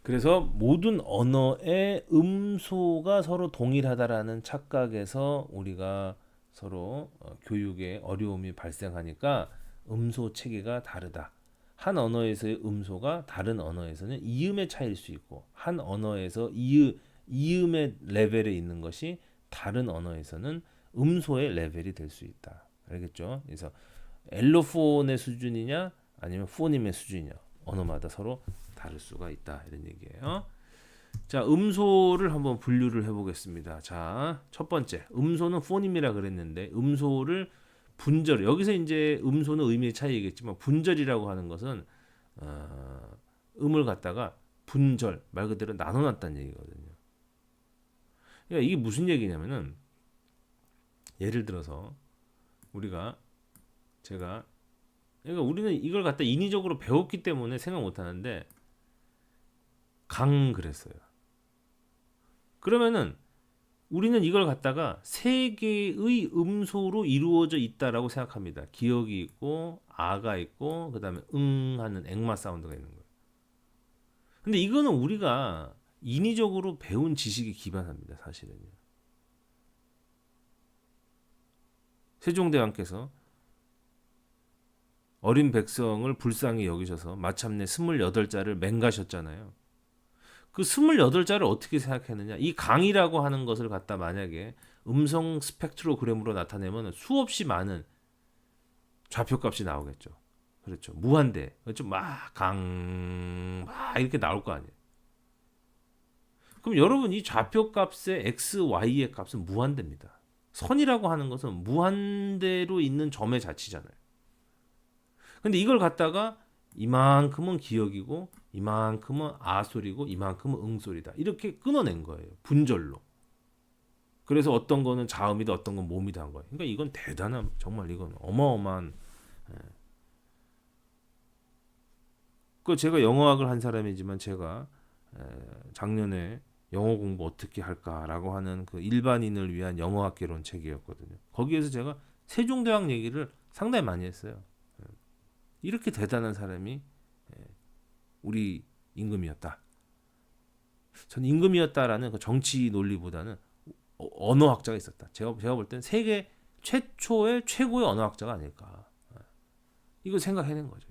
S1: 그래서 모든 언어의 음소가 서로 동일하다라는 착각에서 우리가 서로 교육에 어려움이 발생하니까 음소 체계가 다르다. 한 언어에서의 음소가 다른 언어에서는 이음의 차이일 수 있고 한 언어에서 이음의 레벨에 있는 것이 다른 언어에서는 음소의 레벨이 될 수 있다. 알겠죠? 그래서 엘로폰의 수준이냐 아니면 포님의 수준이냐 언어마다 서로 다를 수가 있다. 이런 얘기예요. 자, 음소를 한번 분류를 해보겠습니다. 자, 첫 번째 음소는 포님이라 그랬는데 음소를 분절 여기서 이제 음소는 의미의 차이겠지만 분절이라고 하는 것은 음을 갖다가 분절 말 그대로 나눠놨다는 얘기거든요. 그러니까 이게 무슨 얘기냐면은 예를 들어서 제가 그러니까 우리는 이걸 갖다 인위적으로 배웠기 때문에 생각 못하는데 그랬어요. 그러면은 우리는 이걸 갖다가 세 개의 음소로 이루어져 있다라고 생각합니다. 기억이 있고 아가 있고 그다음에 하는 앵마 사운드가 있는 거예요. 근데 이거는 우리가 인위적으로 배운 지식에 기반합니다. 사실은요. 세종대왕께서 어린 백성을 불쌍히 여기셔서 마침내 28자를 맹가셨잖아요. 그 28자를 어떻게 생각했느냐? 이 강이라고 하는 것을 갖다 만약에 음성 스펙트로그램으로 나타내면 수없이 많은 좌표값이 나오겠죠. 그렇죠. 무한대. 그렇죠. 막 이렇게 나올 거 아니에요. 그럼 여러분 이 좌표값의 x, y의 값은 무한대입니다. 선이라고 하는 것은 무한대로 있는 점의 자치잖아요. 근데 이걸 갖다가 이만큼은 기억이고 이만큼은 아소리고 이만큼은 응소리다. 이렇게 끊어낸 거예요. 분절로. 그래서 어떤 거는 자음이다 어떤 건 모음이다 한 거예요. 그러니까 이건 대단한 정말 이건 어마어마한 그 제가 영어학을 한 사람이지만 제가 작년에 영어 공부 어떻게 할까라고 하는 그 일반인을 위한 영어학 개론 책이었거든요. 거기에서 제가 세종대왕 얘기를 상당히 많이 했어요. 이렇게 대단한 사람이 우리 임금이었다. 전 임금이었다라는 그 정치 논리보다는 언어학자가 있었다. 제가 볼 때는 세계 최초의 최고의 언어학자가 아닐까. 이걸 생각해낸 거죠.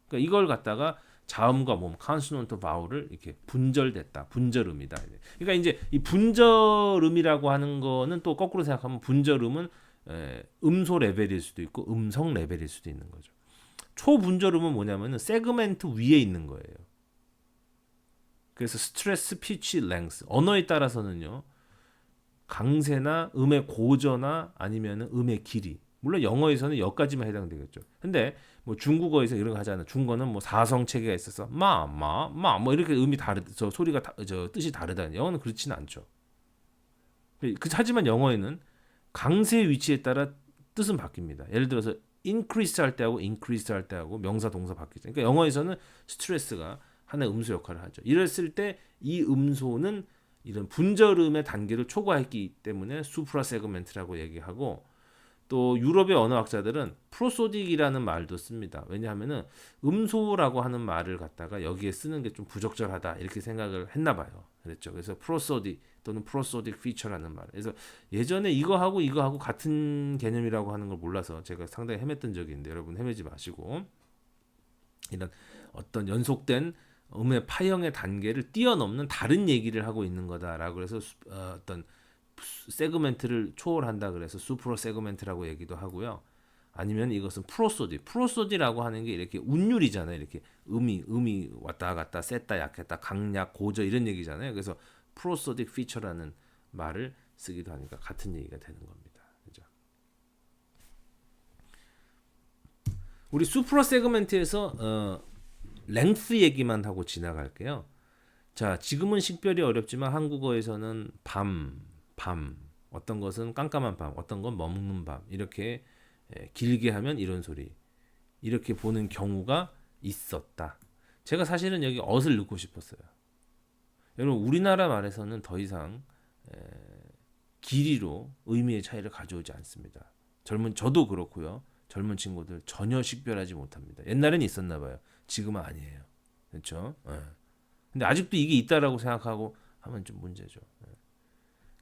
S1: 그러니까 이걸 갖다가 자음과 모음, 컨소넌트 바울을 이렇게 분절됐다. 분절음이다. 그러니까 이제 이 분절음이라고 하는 거는 또 거꾸로 생각하면 분절음은 음소 레벨일 수도 있고 음성 레벨일 수도 있는 거죠. 초분절음은 뭐냐면은 세그멘트 위에 있는 거예요. 그래서 스트레스, 피치, 랭스 언어에 따라서는요 강세나 음의 고저나 아니면은 음의 길이 물론 영어에서는 여기까지만 해당되겠죠. 근데 뭐 중국어에서 이런 거 하잖아요. 중국어는 뭐 사성 체계가 있어서 뭐 이렇게 음이 저 소리가 저 뜻이 다르다. 영어는 그렇지는 않죠. 하지만 영어에는 강세 위치에 따라 뜻은 바뀝니다. 예를 들어서 increase 할 때하고 increase 할 때하고 명사 동사 바뀌죠. 그러니까 영어에서는 스트레스가 하나의 음소 역할을 하죠. 이랬을 때 이 음소는 이런 분절음의 단계를 초과했기 때문에 수프라 세그멘트라고 얘기하고 또 유럽의 언어학자들은 프로소딕이라는 말도 씁니다. 왜냐하면은 음소라고 하는 말을 갖다가 여기에 쓰는 게 좀 부적절하다 이렇게 생각을 했나 봐요. 그랬죠. 그래서 프로소딕 또는 프로소딕 피처라는 말. 그래서 예전에 이거하고 같은 개념이라고 하는 걸 몰라서 제가 상당히 헤맸던 적이 있는데 여러분 헤매지 마시고 이런 어떤 연속된 음의 파형의 단계를 뛰어넘는 다른 얘기를 하고 있는 거다라고 해서 어떤 세그멘트를 초월한다 그래서 수프로 세그멘트라고 얘기도 하고요. 아니면 이것은 프로소디라고 하는 게 이렇게 운율이잖아요. 이렇게 음이 왔다 갔다 셌다 약했다 강약 고저 이런 얘기잖아요. 그래서 프로소딕 피처라는 말을 쓰기도 하니까 같은 얘기가 되는 겁니다. 그죠? 우리 수프로 세그멘트에서 랭스 얘기만 하고 지나갈게요. 자, 지금은 식별이 어렵지만 한국어에서는 밤, 어떤 것은 깜깜한 밤, 어떤 건 머무는 밤 이렇게 길게 하면 이런 소리 이렇게 보는 경우가 있었다. 제가 사실은 여기 엇을 넣고 싶었어요. 여러분 우리나라 말에서는 더 이상 길이로 의미의 차이를 가져오지 않습니다. 저도 그렇고요. 젊은 친구들 전혀 식별하지 못합니다. 옛날엔 있었나 봐요. 지금은 아니에요. 그렇죠? 근데 아직도 이게 있다라고 생각하고 하면 좀 문제죠.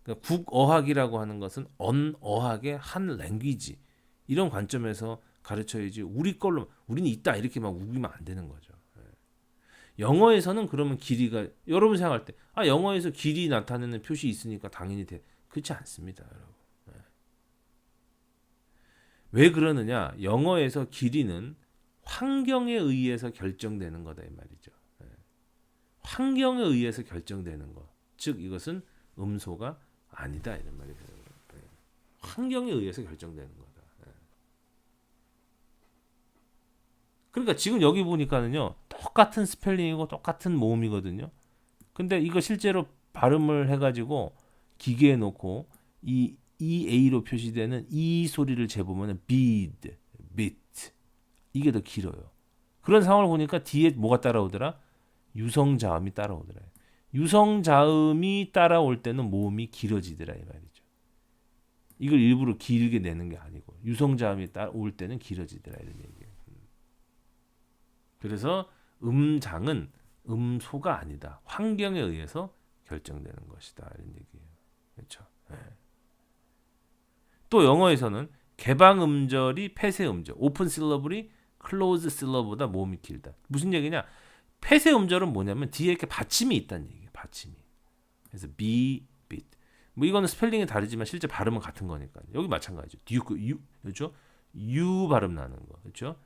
S1: 그러니까 국어학이라고 하는 것은 언어학의 한 랭귀지 이런 관점에서 가르쳐야지 우리 걸로 우리는 있다 이렇게 막 우기면 안 되는 거죠. 영어에서는 그러면 길이가 여러분 생각할 때 영어에서 길이 나타내는 표시 있으니까 당연히 그렇지 않습니다, 여러분. 왜 그러느냐? 영어에서 길이는 환경에 의해서 결정되는 거다 이 말이죠. 환경에 의해서 결정되는 것. 즉 이것은 음소가 아니다 이런 말이 돼요. 환경에 의해서 결정되는 거다. 그러니까 지금 여기 보니까는요. 똑같은 스펠링이고 똑같은 모음이거든요. 근데 이거 실제로 발음을 해가지고 기계에 놓고 이 EA로 표시되는 이 소리를 재보면 bead, bit 이게 더 길어요. 그런 상황을 보니까 뒤에 뭐가 따라오더라? 유성자음이 따라오더라. 유성자음이 따라올 때는 모음이 길어지더라 이 말이죠. 이걸 일부러 길게 내는 게 아니고 유성자음이 따라올 때는 길어지더라 이런 얘기예요. 그래서 음장은 음소가 아니다. 환경에 의해서 결정되는 것이다 이런 얘기예요. 그렇죠? 네. 또 영어에서는 개방 음절이 폐쇄 음절, 오픈 실러블이 클로즈 실러보다 모음이 길다. 무슨 얘기냐? 폐쇄 음절은 뭐냐면 뒤에 이렇게 받침이 있다는 얘기예요. 받침이. 그래서 be, bit. 뭐 이거는 스펠링이 다르지만 실제 발음은 같은 거니까. 여기 마찬가지죠. 듀크 유 그렇죠? 유 발음 나는 거 그렇죠?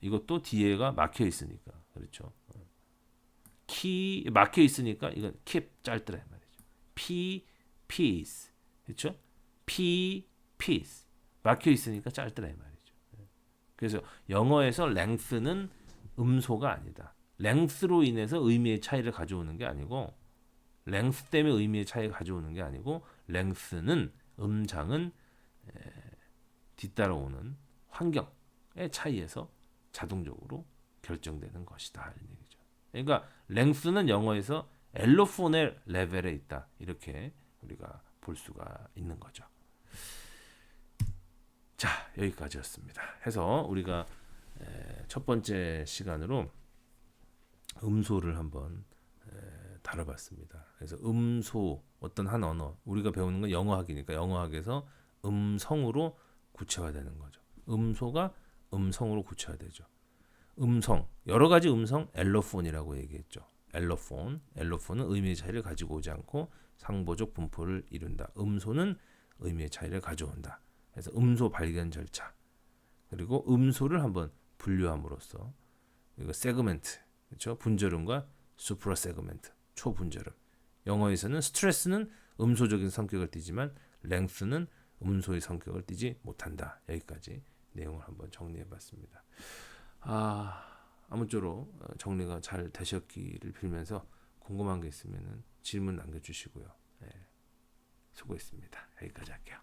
S1: 이것도 뒤에가 막혀 있으니까 그렇죠? 키 막혀 있으니까 이건 keep 짧더라 말이죠. P piece 그렇죠? P piece 막혀 있으니까 짧더라 말이죠. 그래서 영어에서 length는 음소가 아니다. length로 인해서 의미의 차이를 가져오는 게 아니고 length 때문에 의미의 차이를 가져오는 게 아니고 length는 음장은 뒤따라오는 환경의 차이에서 자동적으로 결정되는 것이다 이런 얘기죠. 그러니까 length는 영어에서 엘로폰의 레벨에 있다 이렇게 우리가 볼 수가 있는 거죠. 자 여기까지였습니다. 해서 우리가 첫 번째 시간으로 음소를 한번 다뤄봤습니다. 그래서 음소 어떤 한 언어 우리가 배우는 건 영어학이니까 영어학에서 음성으로 구체화되는 거죠. 음소가 음성으로 구체화되죠. 음성 여러 가지 음성 엘로폰이라고 얘기했죠. 엘로폰은 의미의 차이를 가지고 오지 않고 상보적 분포를 이룬다. 음소는 의미의 차이를 가져온다. 그래서 음소 발견 절차 그리고 음소를 한번 분류함으로써 이거 세그멘트 그렇죠? 분절음과 수프라 세그멘트 초분절음. 영어에서는 스트레스는 음소적인 성격을 띠지만 랭스는 음소의 성격을 띠지 못한다. 여기까지 내용을 한번 정리해봤습니다. 아무쪼록 정리가 잘 되셨기를 빌면서 궁금한 게 있으면 질문 남겨주시고요. 수고했습니다. 여기까지 할게요.